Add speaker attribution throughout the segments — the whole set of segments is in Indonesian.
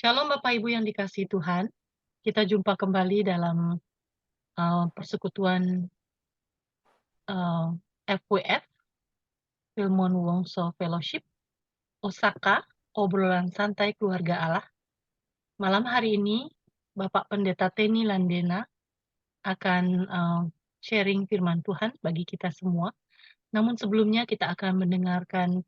Speaker 1: Shalom Bapak Ibu yang dikasihi Tuhan, kita jumpa kembali dalam persekutuan eee, FWF, Filmon Wongso Fellowship, Osaka, obrolan santai keluarga Allah. Malam hari ini, Bapak Pendeta Teni Landena akan sharing firman Tuhan bagi kita semua. Namun sebelumnya kita akan mendengarkan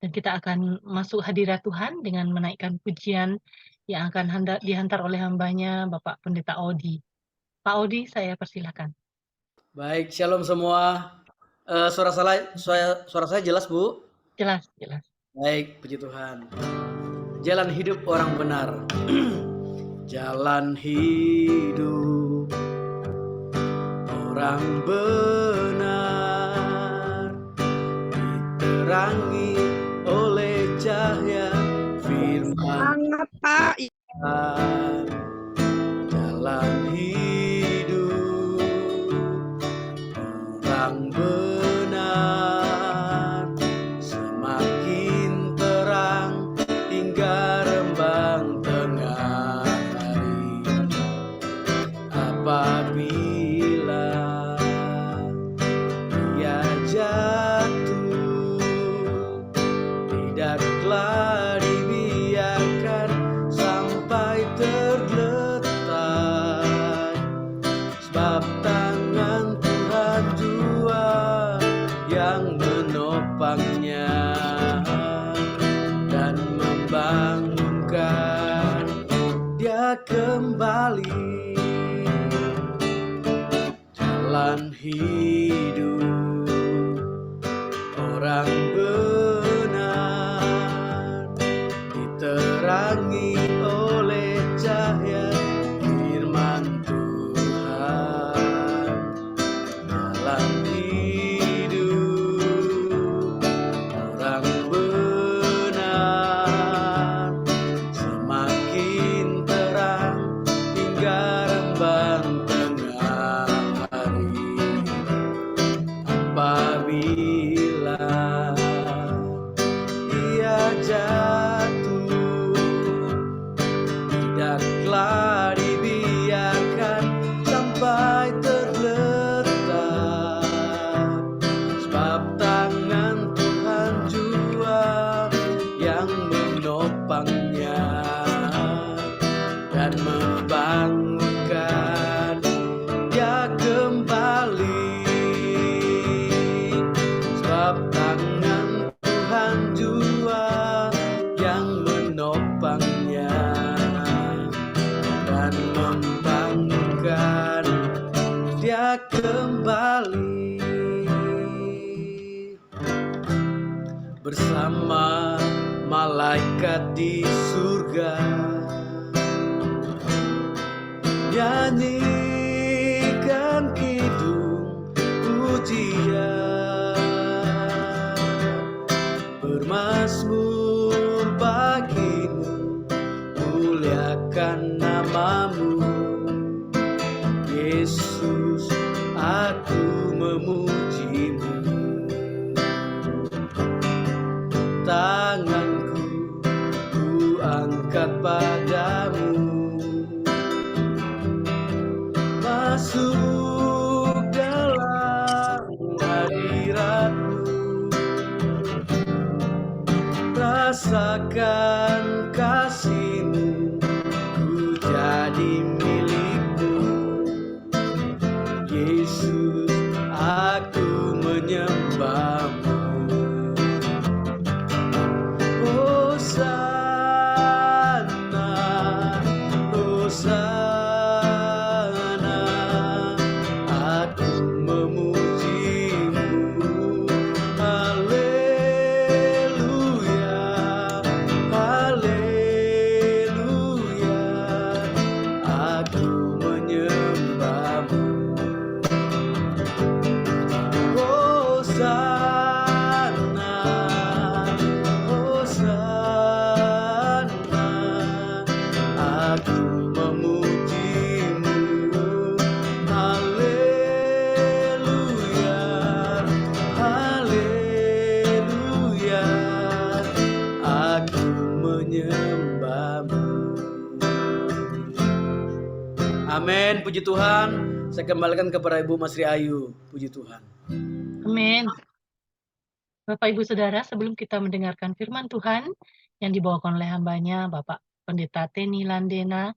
Speaker 1: dan kita akan masuk hadirat Tuhan dengan menaikkan pujian yang akan dihantar oleh hambanya Bapak Pendeta Odi. Pak Odi, saya persilakan.
Speaker 2: Baik, shalom semua. Suara saya jelas, Bu?
Speaker 1: Jelas, jelas.
Speaker 2: Baik, puji Tuhan. Jalan hidup orang benar. Jalan hidup orang benar diterangi oleh cahaya firman
Speaker 3: Sangat, Pak.
Speaker 2: Tuhan. Jalan hidup orang benar semakin terang hingga rembang tengah hari. Apabila ia jatuh, tidaklah dibiarkan sampai tergeletak, sebab tangan Tuhan jua yang menopangnya dan membangunkan dia kembali. Jalan hidup orang benar diterangi oleh cahaya firman Tuhan. Jalan hidup orang benar semakin terang hingga rembang tengah hari. Apabila ia jatuh, tidaklah dibiarkan sampai tergeletak, sebab tangan Tuhan jua yang menopangnya dan membangunkan dia kembali. Sebab tangan Tuhan jua yang menopangnya dan membangunkan dia kembali. Bersama malaikat di surga nyanyikan kidung pujian, bermazmur bagimu, muliakan namamu Yesus, aku memujimu. Tanganku ku angkat padamu, masuk dalam hadiratmu, rasakan kasihmu, ku jadi milikmu. Yesus, aku menyembahmu. Hosana, Hosana, aku memujimu. Haleluya, Haleluya. Amin, puji Tuhan. Saya kembalikan kepada Ibu Masri Ayu. Puji Tuhan.
Speaker 1: Amin. Bapak Ibu Saudara, sebelum kita mendengarkan firman Tuhan yang dibawakan oleh hambanya Bapak Pendeta Teni Landena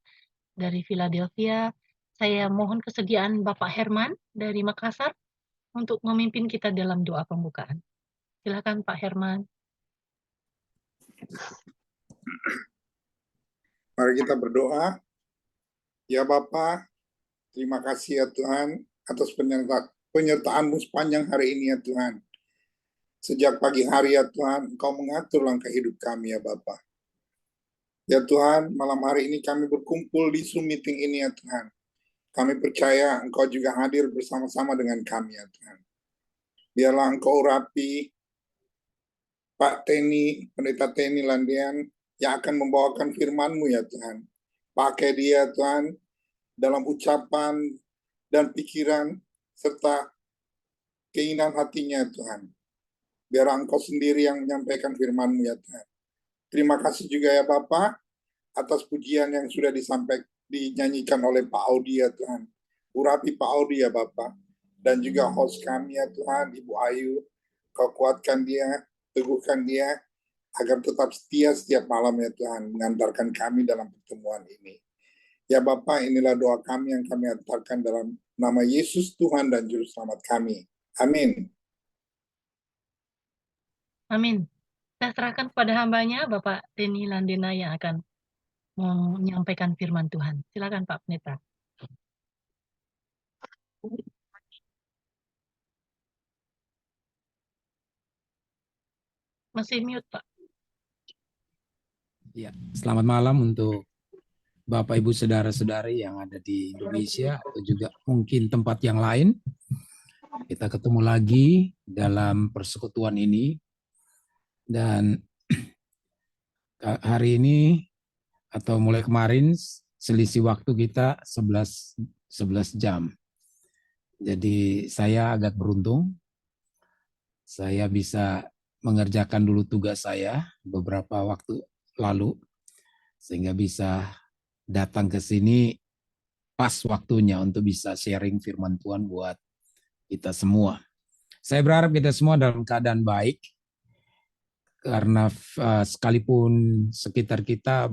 Speaker 1: dari Philadelphia, saya mohon kesediaan Bapak Herman dari Makassar untuk memimpin kita dalam doa pembukaan. Silakan Pak Herman.
Speaker 3: Mari kita berdoa. Ya Bapa, terima kasih ya Tuhan atas penyertaan-Mu sepanjang hari ini ya Tuhan. Sejak pagi hari ya Tuhan, Engkau mengatur langkah hidup kami ya Bapa. Ya Tuhan, malam hari ini kami berkumpul di Zoom meeting ini ya Tuhan. Kami percaya Engkau juga hadir bersama-sama dengan kami ya Tuhan. Biarlah Engkau urapi Pak Teni, Pendeta Teni Landian yang akan membawakan firman-Mu ya Tuhan. Pakai dia Tuhan dalam ucapan dan pikiran serta keinginan hatinya Tuhan. Biar Engkau sendiri yang menyampaikan firman-Mu ya Tuhan. Terima kasih juga ya Bapak atas pujian yang sudah dinyanyikan oleh Pak Audi ya Tuhan. Urapi Pak Audi ya Bapak. Dan juga host kami ya Tuhan, Ibu Ayu. Kau kuatkan dia, teguhkan dia, agar tetap setia setiap malam ya Tuhan, mengantarkan kami dalam pertemuan ini. Ya Bapa, inilah doa kami yang kami antarkan dalam nama Yesus Tuhan dan Juru Selamat kami. Amin.
Speaker 1: Amin. Saya serahkan kepada hambanya Bapak Teni Landena yang akan menyampaikan firman Tuhan. Silakan Pak Pendeta. Masih mute Pak.
Speaker 4: Ya, selamat malam untuk Bapak Ibu Saudara-saudari yang ada di Indonesia atau juga mungkin tempat yang lain. Kita ketemu lagi dalam persekutuan ini dan hari ini atau mulai kemarin selisih waktu kita 11 jam. Jadi saya agak beruntung. Saya bisa mengerjakan dulu tugas saya beberapa waktu lalu sehingga bisa datang ke sini pas waktunya untuk bisa sharing firman Tuhan buat kita semua. Saya berharap kita semua dalam keadaan baik karena sekalipun sekitar kita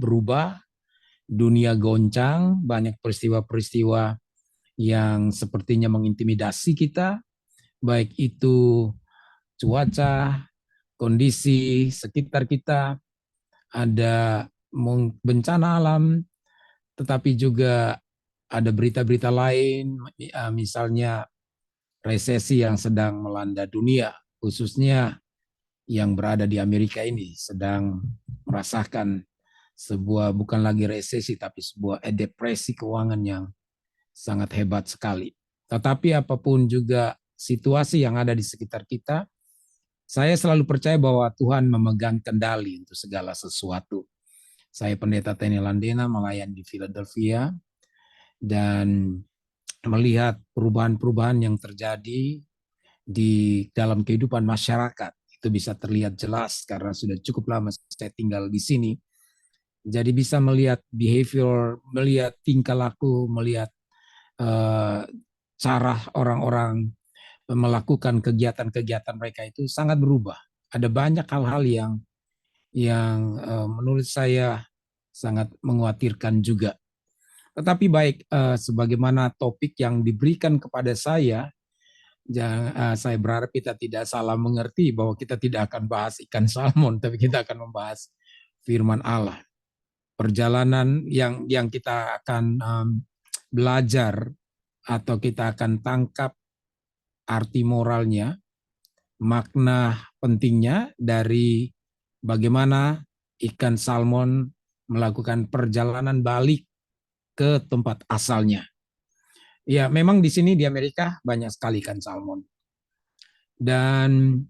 Speaker 4: berubah, dunia goncang, banyak peristiwa-peristiwa yang sepertinya mengintimidasi kita, baik itu cuaca, kondisi sekitar kita, ada bencana alam, tetapi juga ada berita-berita lain, misalnya resesi yang sedang melanda dunia, khususnya yang berada di Amerika ini sedang merasakan sebuah bukan lagi resesi, tapi sebuah depresi keuangan yang sangat hebat sekali. Tetapi apapun juga situasi yang ada di sekitar kita, saya selalu percaya bahwa Tuhan memegang kendali untuk segala sesuatu. Saya Pendeta Teni Landena melayani di Philadelphia dan melihat perubahan-perubahan yang terjadi di dalam kehidupan masyarakat. Itu bisa terlihat jelas karena sudah cukup lama saya tinggal di sini. Jadi bisa melihat behavior, melihat tingkah laku, melihat cara orang-orang melakukan kegiatan-kegiatan mereka itu sangat berubah. Ada banyak hal-hal yang menurut saya sangat mengkhawatirkan juga. Tetapi baik, sebagaimana topik yang diberikan kepada saya berharap kita tidak salah mengerti bahwa kita tidak akan bahas ikan salmon, tapi kita akan membahas firman Allah. Perjalanan yang kita akan belajar atau kita akan tangkap arti moralnya, makna pentingnya dari bagaimana ikan salmon melakukan perjalanan balik ke tempat asalnya. Ya, memang di sini di Amerika banyak sekali ikan salmon. Dan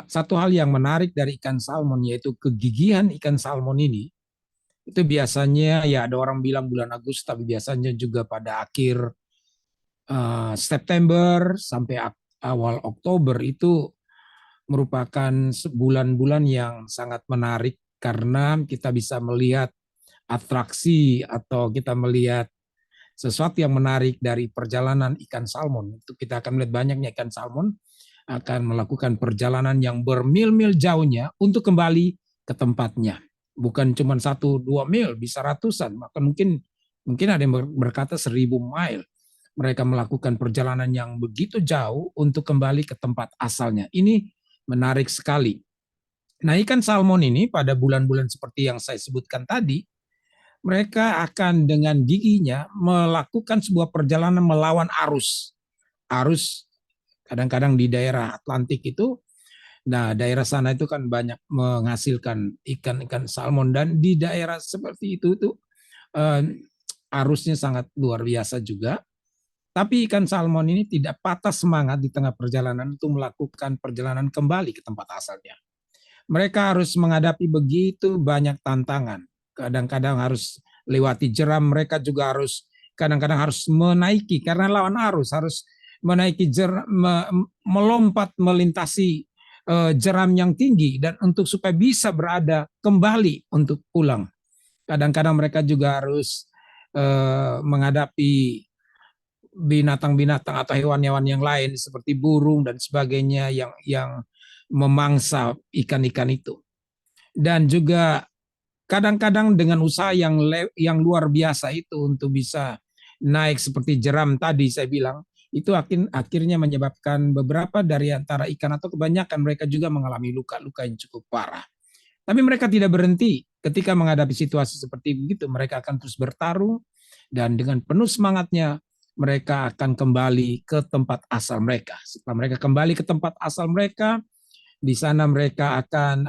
Speaker 4: satu hal yang menarik dari ikan salmon yaitu kegigihan ikan salmon ini. Itu biasanya ya ada orang bilang bulan Agustus, tapi biasanya juga pada akhir September sampai awal Oktober itu merupakan bulan-bulan yang sangat menarik karena kita bisa melihat atraksi atau kita melihat sesuatu yang menarik dari perjalanan ikan salmon. Itu kita akan melihat banyaknya ikan salmon akan melakukan perjalanan yang bermil-mil jauhnya untuk kembali ke tempatnya. Bukan cuma 1-2 mil, bisa ratusan. Maka mungkin ada yang berkata 1.000 mile. Mereka melakukan perjalanan yang begitu jauh untuk kembali ke tempat asalnya. Ini menarik sekali. Nah, ikan salmon ini pada bulan-bulan seperti yang saya sebutkan tadi, mereka akan dengan giginya melakukan sebuah perjalanan melawan arus. Arus kadang-kadang di daerah Atlantik itu, nah daerah sana itu kan banyak menghasilkan ikan-ikan salmon, dan di daerah seperti itu arusnya sangat luar biasa juga. Tapi ikan salmon ini tidak patah semangat di tengah perjalanan untuk melakukan perjalanan kembali ke tempat asalnya. Mereka harus menghadapi begitu banyak tantangan. Kadang-kadang harus lewati jeram, mereka juga harus kadang-kadang harus menaiki karena lawan arus, harus menaiki melompat melintasi jeram yang tinggi dan untuk supaya bisa berada kembali untuk pulang. Kadang-kadang mereka juga harus menghadapi binatang-binatang atau hewan-hewan yang lain seperti burung dan sebagainya yang memangsa ikan-ikan itu. Dan juga kadang-kadang dengan usaha yang luar biasa itu untuk bisa naik seperti jeram tadi saya bilang, itu akhirnya menyebabkan beberapa dari antara ikan atau kebanyakan mereka juga mengalami luka-luka yang cukup parah. Tapi mereka tidak berhenti ketika menghadapi situasi seperti begitu. Mereka akan terus bertarung dan dengan penuh semangatnya mereka akan kembali ke tempat asal mereka. Setelah mereka kembali ke tempat asal mereka, di sana mereka akan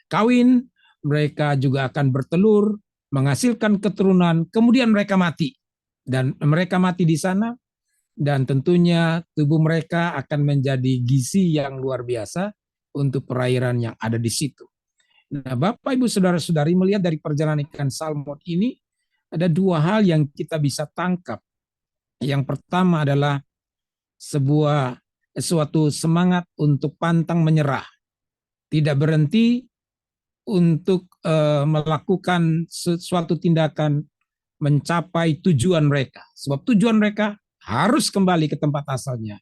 Speaker 4: kawin, mereka juga akan bertelur, menghasilkan keturunan, kemudian mereka mati. Dan mereka mati di sana, dan tentunya tubuh mereka akan menjadi gizi yang luar biasa untuk perairan yang ada di situ. Nah, Bapak, Ibu, Saudara-saudari, melihat dari perjalanan ikan salmon ini, ada dua hal yang kita bisa tangkap. Yang pertama adalah suatu semangat untuk pantang menyerah. Tidak berhenti untuk melakukan sesuatu tindakan mencapai tujuan mereka. Sebab tujuan mereka harus kembali ke tempat asalnya.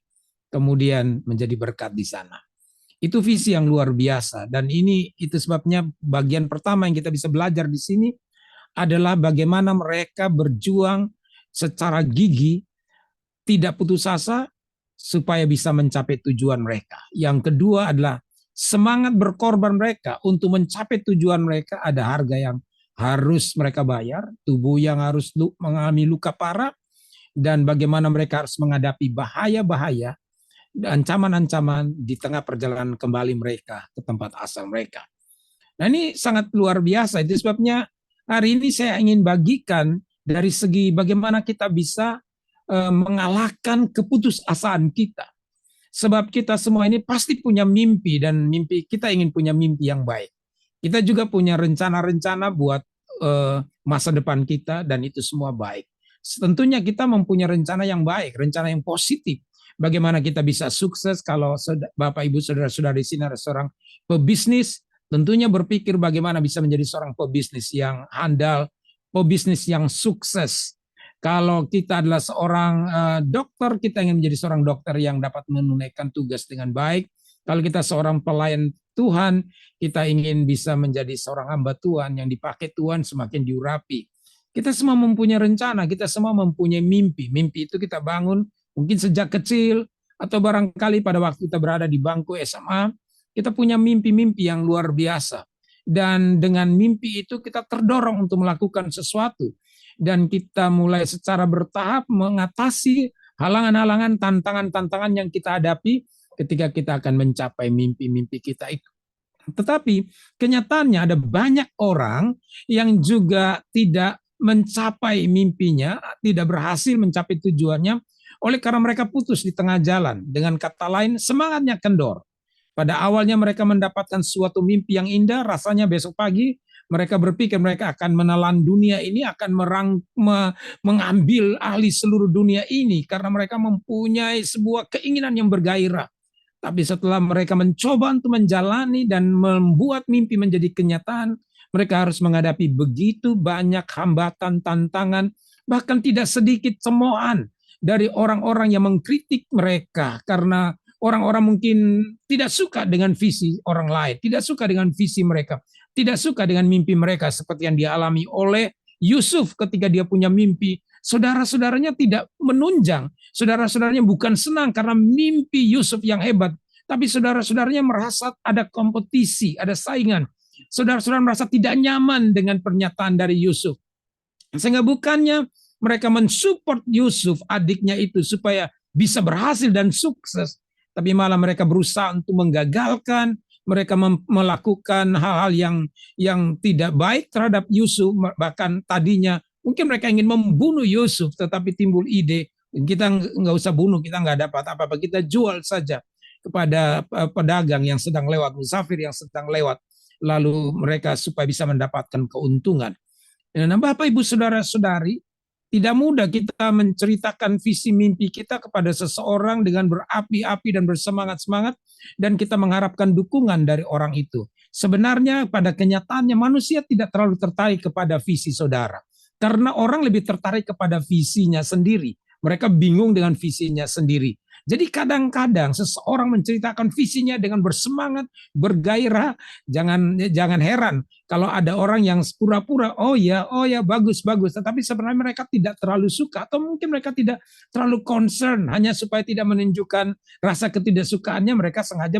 Speaker 4: Kemudian menjadi berkat di sana. Itu visi yang luar biasa. Dan itu sebabnya bagian pertama yang kita bisa belajar di sini adalah bagaimana mereka berjuang secara gigih, tidak putus asa, supaya bisa mencapai tujuan mereka. Yang kedua adalah semangat berkorban mereka untuk mencapai tujuan mereka. Ada harga yang harus mereka bayar, tubuh yang harus mengalami luka parah, dan bagaimana mereka harus menghadapi bahaya-bahaya dan ancaman-ancaman di tengah perjalanan kembali mereka ke tempat asal mereka. Nah, ini sangat luar biasa. Itu sebabnya hari ini saya ingin bagikan dari segi bagaimana kita bisa mengalahkan keputusasaan kita. Sebab kita semua ini pasti punya mimpi, dan mimpi kita ingin punya mimpi yang baik. Kita juga punya rencana-rencana buat masa depan kita, dan itu semua baik. Tentunya kita mempunyai rencana yang baik, rencana yang positif. Bagaimana kita bisa sukses kalau Bapak, Ibu, Saudara-saudara di sini ada seorang pebisnis, tentunya berpikir bagaimana bisa menjadi seorang pebisnis yang handal, pebisnis yang sukses. Kalau kita adalah seorang dokter, kita ingin menjadi seorang dokter yang dapat menunaikan tugas dengan baik. Kalau kita seorang pelayan Tuhan, kita ingin bisa menjadi seorang hamba Tuhan yang dipakai Tuhan semakin diurapi. Kita semua mempunyai rencana, kita semua mempunyai mimpi. Mimpi itu kita bangun mungkin sejak kecil, atau barangkali pada waktu kita berada di bangku SMA, kita punya mimpi-mimpi yang luar biasa. Dan dengan mimpi itu kita terdorong untuk melakukan sesuatu. Dan kita mulai secara bertahap mengatasi halangan-halangan, tantangan-tantangan yang kita hadapi ketika kita akan mencapai mimpi-mimpi kita itu. Tetapi kenyataannya ada banyak orang yang juga tidak mencapai mimpinya, tidak berhasil mencapai tujuannya, oleh karena mereka putus di tengah jalan. Dengan kata lain, semangatnya kendor. Pada awalnya mereka mendapatkan suatu mimpi yang indah, rasanya besok pagi mereka berpikir mereka akan menelan dunia ini, akan mengambil alih seluruh dunia ini karena mereka mempunyai sebuah keinginan yang bergairah. Tapi setelah mereka mencoba untuk menjalani dan membuat mimpi menjadi kenyataan, mereka harus menghadapi begitu banyak hambatan, tantangan, Bahkan tidak sedikit cemoohan dari orang-orang yang mengkritik mereka karena orang-orang mungkin tidak suka dengan visi orang lain, tidak suka dengan visi mereka, tidak suka dengan mimpi mereka seperti yang dialami oleh Yusuf ketika dia punya mimpi. Saudara-saudaranya tidak menunjang, saudara-saudaranya bukan senang karena mimpi Yusuf yang hebat, tapi saudara-saudaranya merasa ada kompetisi, ada saingan. Saudara-saudara merasa tidak nyaman dengan pernyataan dari Yusuf. Sehingga bukannya mereka mensupport Yusuf, adiknya itu, supaya bisa berhasil dan sukses, tapi malah mereka berusaha untuk menggagalkan, mereka melakukan hal-hal yang tidak baik terhadap Yusuf. Bahkan tadinya mungkin mereka ingin membunuh Yusuf, tetapi timbul ide, kita nggak usah bunuh, kita nggak dapat apa-apa, kita jual saja kepada pedagang yang sedang lewat, musafir yang sedang lewat, lalu mereka supaya bisa mendapatkan keuntungan. Nah, Bapak Ibu Saudara-saudari, tidak mudah kita menceritakan visi mimpi kita kepada seseorang dengan berapi-api dan bersemangat-semangat, dan kita mengharapkan dukungan dari orang itu. Sebenarnya pada kenyataannya manusia tidak terlalu tertarik kepada visi saudara, karena orang lebih tertarik kepada visinya sendiri. Mereka bingung dengan visinya sendiri. Jadi kadang-kadang seseorang menceritakan visinya dengan bersemangat, bergairah. Jangan heran kalau ada orang yang pura-pura, oh ya, bagus. Tetapi sebenarnya mereka tidak terlalu suka, atau mungkin mereka tidak terlalu concern, hanya supaya tidak menunjukkan rasa ketidaksukaannya, mereka sengaja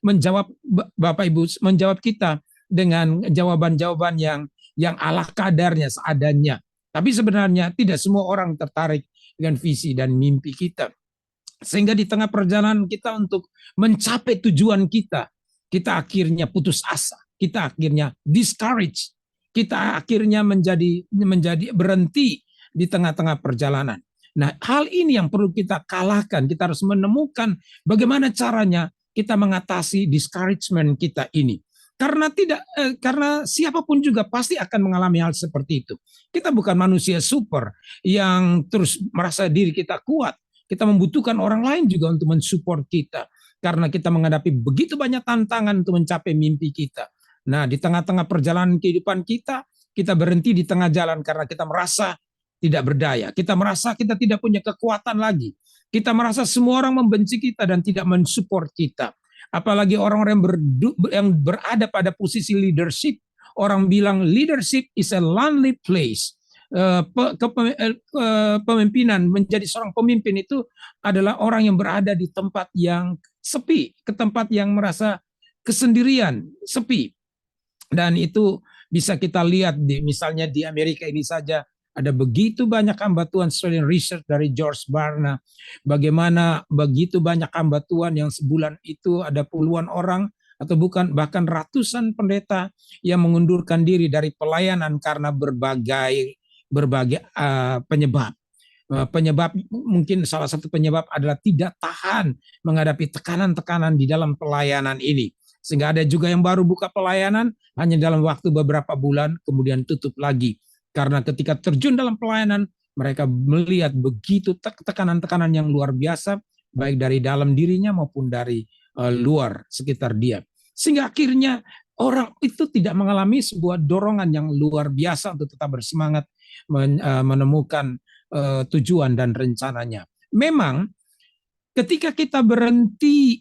Speaker 4: menjawab Bapak Ibu, menjawab kita dengan jawaban-jawaban yang ala kadarnya, seadanya. Tapi sebenarnya tidak semua orang tertarik dengan visi dan mimpi kita. Sehingga di tengah perjalanan kita untuk mencapai tujuan kita akhirnya putus asa, kita akhirnya discourage, kita akhirnya menjadi berhenti di tengah-tengah perjalanan. Nah, hal ini yang perlu kita kalahkan. Kita harus menemukan bagaimana caranya kita mengatasi discouragement kita ini. Karena siapapun juga pasti akan mengalami hal seperti itu. Kita bukan manusia super yang terus merasa diri kita kuat. Kita membutuhkan orang lain juga untuk mensupport kita. Karena kita menghadapi begitu banyak tantangan untuk mencapai mimpi kita. Nah, di tengah-tengah perjalanan kehidupan kita berhenti di tengah jalan karena kita merasa tidak berdaya. Kita merasa kita tidak punya kekuatan lagi. Kita merasa semua orang membenci kita dan tidak mensupport kita. Apalagi orang-orang yang berada pada posisi leadership. Orang bilang leadership is a lonely place. Kepemimpinan, menjadi seorang pemimpin itu adalah orang yang berada di tempat yang sepi, ke tempat yang merasa kesendirian, sepi. Dan itu bisa kita lihat misalnya di Amerika ini saja, ada begitu banyak hamba Tuhan, Australian Research dari George Barna, bagaimana begitu banyak hamba Tuhan yang sebulan itu ada puluhan orang atau bahkan ratusan pendeta yang mengundurkan diri dari pelayanan karena berbagai penyebab. Penyebab mungkin salah satu penyebab adalah tidak tahan menghadapi tekanan-tekanan di dalam pelayanan ini. Sehingga ada juga yang baru buka pelayanan hanya dalam waktu beberapa bulan kemudian tutup lagi. Karena ketika terjun dalam pelayanan mereka melihat begitu tekanan-tekanan yang luar biasa baik dari dalam dirinya maupun dari luar sekitar dia. Sehingga akhirnya orang itu tidak mengalami sebuah dorongan yang luar biasa untuk tetap bersemangat menemukan tujuan dan rencananya. Memang ketika kita berhenti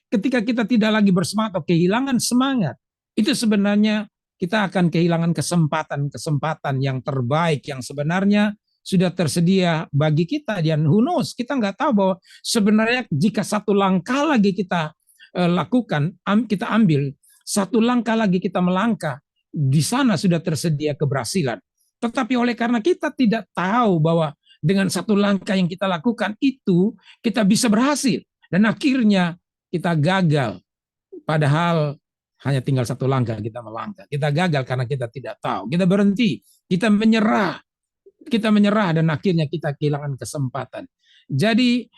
Speaker 4: ketika kita tidak lagi bersemangat atau kehilangan semangat, itu sebenarnya kita akan kehilangan kesempatan yang terbaik yang sebenarnya sudah tersedia bagi kita. Dan who knows, kita nggak tahu bahwa sebenarnya jika satu langkah lagi kita lakukan, kita ambil satu langkah lagi kita melangkah, di sana sudah tersedia keberhasilan. Tetapi oleh karena kita tidak tahu bahwa dengan satu langkah yang kita lakukan itu kita bisa berhasil, dan akhirnya kita gagal, padahal hanya tinggal satu langkah kita melangkah. Kita gagal karena kita tidak tahu, kita berhenti, kita menyerah dan akhirnya kita kehilangan kesempatan. Jadi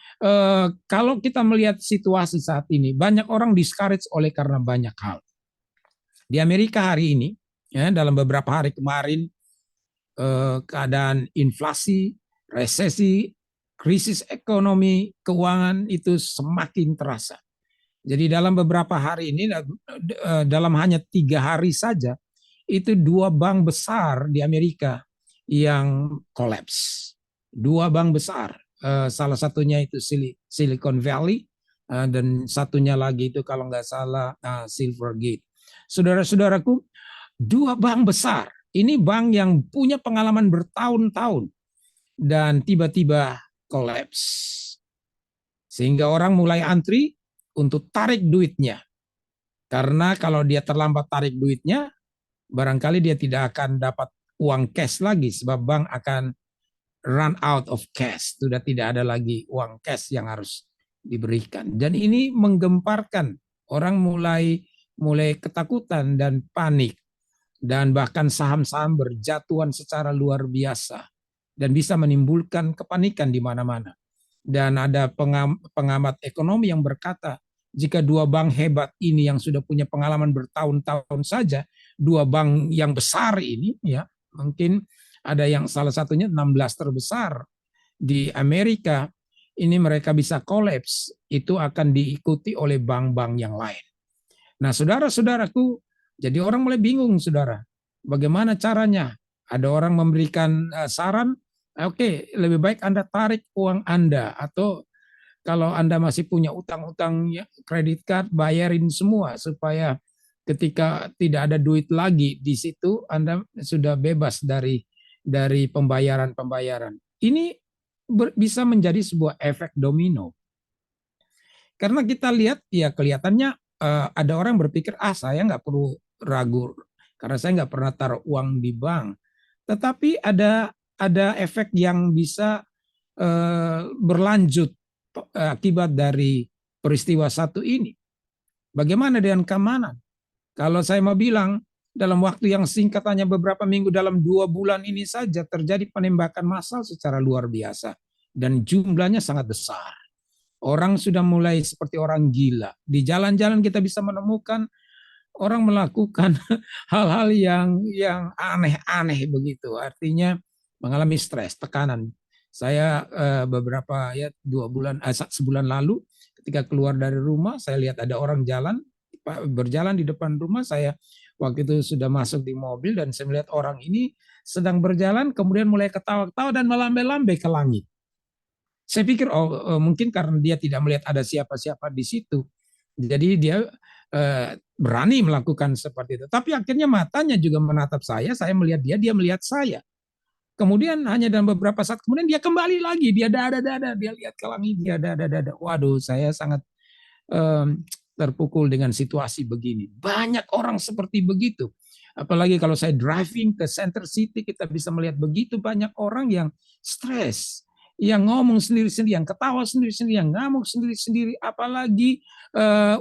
Speaker 4: kalau kita melihat situasi saat ini, banyak orang discourage oleh karena banyak hal. Di Amerika hari ini, ya, dalam beberapa hari kemarin, keadaan inflasi, resesi, krisis ekonomi, keuangan itu semakin terasa. Jadi dalam beberapa hari ini, dalam hanya 3 hari saja, itu 2 bank besar di Amerika yang kolaps. Dua bank besar, salah satunya itu Silicon Valley, dan satunya lagi itu kalau nggak salah Silvergate. Saudara-saudaraku, dua bank besar. Ini bank yang punya pengalaman bertahun-tahun dan tiba-tiba kolaps. Sehingga orang mulai antri untuk tarik duitnya. Karena kalau dia terlambat tarik duitnya, barangkali dia tidak akan dapat uang cash lagi sebab bank akan run out of cash. Sudah tidak ada lagi uang cash yang harus diberikan. Dan ini menggemparkan orang mulai ketakutan dan panik. Dan bahkan saham-saham berjatuhan secara luar biasa dan bisa menimbulkan kepanikan di mana-mana. Dan ada pengamat ekonomi yang berkata, jika dua bank hebat ini yang sudah punya pengalaman bertahun-tahun saja, dua bank yang besar ini, ya mungkin ada yang salah satunya 16 terbesar di Amerika, ini mereka bisa kolaps, itu akan diikuti oleh bank-bank yang lain. Nah, saudara-saudaraku, jadi orang mulai bingung, saudara. Bagaimana caranya? Ada orang memberikan saran, oke, lebih baik Anda tarik uang Anda, atau kalau Anda masih punya utang-utang kredit card, bayarin semua supaya ketika tidak ada duit lagi di situ, Anda sudah bebas dari pembayaran-pembayaran. Ini bisa menjadi sebuah efek domino. Karena kita lihat, ya kelihatannya ada orang berpikir, saya nggak perlu ragu karena saya nggak pernah taruh uang di bank. Tetapi ada efek yang bisa berlanjut akibat dari peristiwa satu ini. Bagaimana dengan keamanan? Kalau saya mau bilang, dalam waktu yang singkat hanya beberapa minggu, dalam 2 bulan ini saja terjadi penembakan massal secara luar biasa. Dan jumlahnya sangat besar. Orang sudah mulai seperti orang gila. Di jalan-jalan kita bisa menemukan orang melakukan hal-hal yang aneh-aneh begitu. Artinya mengalami stres, tekanan. Saya beberapa sebulan lalu ketika keluar dari rumah, saya lihat ada orang berjalan di depan rumah saya. Waktu itu sudah masuk di mobil dan saya melihat orang ini sedang berjalan, kemudian mulai ketawa-ketawa dan melambai-lambai ke langit. Saya pikir mungkin karena dia tidak melihat ada siapa-siapa di situ. Jadi dia berani melakukan seperti itu. Tapi akhirnya matanya juga menatap saya melihat dia melihat saya. Kemudian hanya dalam beberapa saat kemudian dia kembali lagi, dia dada, dia lihat ke langit, dia dada. Waduh, saya sangat terpukul dengan situasi begini. Banyak orang seperti begitu. Apalagi kalau saya driving ke Center City, kita bisa melihat begitu banyak orang yang stres, yang ngomong sendiri-sendiri, yang ketawa sendiri-sendiri, yang ngamuk sendiri-sendiri, apalagi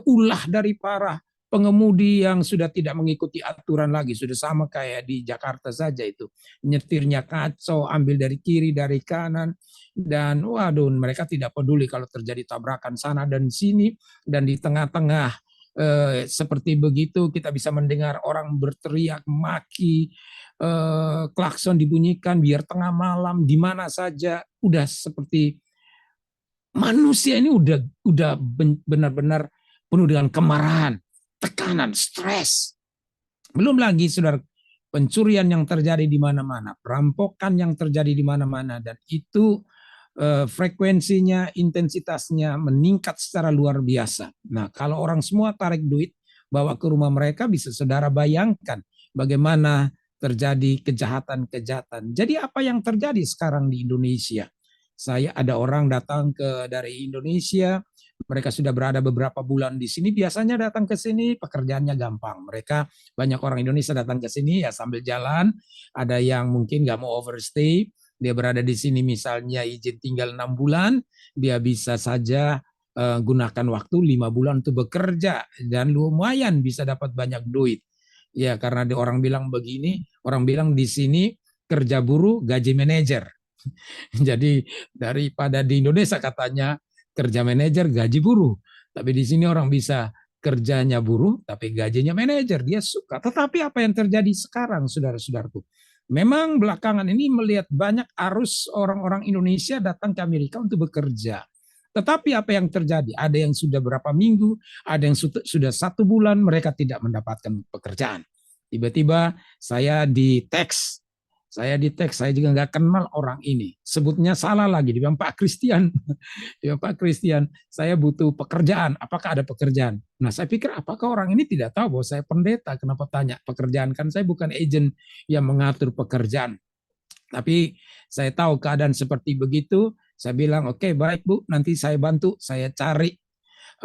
Speaker 4: ulah dari para pengemudi yang sudah tidak mengikuti aturan lagi, sudah sama kayak di Jakarta saja itu. Nyetirnya kacau, ambil dari kiri, dari kanan, dan waduh, mereka tidak peduli kalau terjadi tabrakan sana dan sini, dan di tengah-tengah seperti begitu kita bisa mendengar orang berteriak, maki, klakson dibunyikan biar tengah malam di mana saja, udah seperti manusia ini udah benar-benar penuh dengan kemarahan, tekanan, stres. Belum lagi saudara, pencurian yang terjadi di mana-mana, perampokan yang terjadi di mana-mana, dan itu frekuensinya, intensitasnya meningkat secara luar biasa. Nah, kalau orang semua tarik duit, bawa ke rumah mereka, bisa saudara bayangkan bagaimana terjadi kejahatan-kejahatan. Jadi apa yang terjadi sekarang di Indonesia? Ada orang datang dari Indonesia, mereka sudah berada beberapa bulan di sini, biasanya datang ke sini pekerjaannya gampang. Banyak orang Indonesia datang ke sini ya sambil jalan, ada yang mungkin nggak mau overstay, dia berada di sini misalnya izin tinggal 6 bulan, dia bisa saja gunakan waktu 5 bulan untuk bekerja dan lumayan bisa dapat banyak duit. Ya karena orang bilang begini, orang bilang di sini kerja buruh gaji manajer. Jadi daripada di Indonesia katanya kerja manajer gaji buruh, tapi di sini orang bisa kerjanya buruh tapi gajinya manajer, dia suka. Tetapi apa yang terjadi sekarang saudara-saudaraku? Memang belakangan ini melihat banyak arus orang-orang Indonesia datang ke Amerika untuk bekerja. Tetapi apa yang terjadi? Ada yang sudah berapa minggu, ada yang sudah 1 bulan mereka tidak mendapatkan pekerjaan. Tiba-tiba saya di teks Saya di teks, saya juga nggak kenal orang ini. Sebutnya salah lagi, dibilang Pak Christian. Ya Pak Christian, saya butuh pekerjaan. Apakah ada pekerjaan? Nah saya pikir apakah orang ini tidak tahu bahwa saya pendeta? Kenapa tanya pekerjaan? Kan saya bukan agent yang mengatur pekerjaan. Tapi saya tahu keadaan seperti begitu. Saya bilang, oke, baik Bu, nanti saya bantu, saya cari.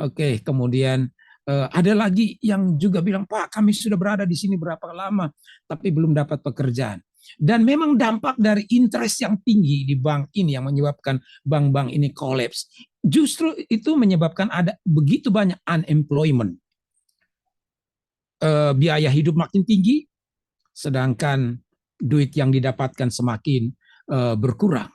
Speaker 4: Oke, kemudian ada lagi yang juga bilang, Pak, kami sudah berada di sini berapa lama, tapi belum dapat pekerjaan. Dan memang dampak dari interest yang tinggi di bank ini yang menyebabkan bank-bank ini collapse. Justru itu menyebabkan ada begitu banyak unemployment. Biaya hidup makin tinggi, sedangkan duit yang didapatkan semakin berkurang.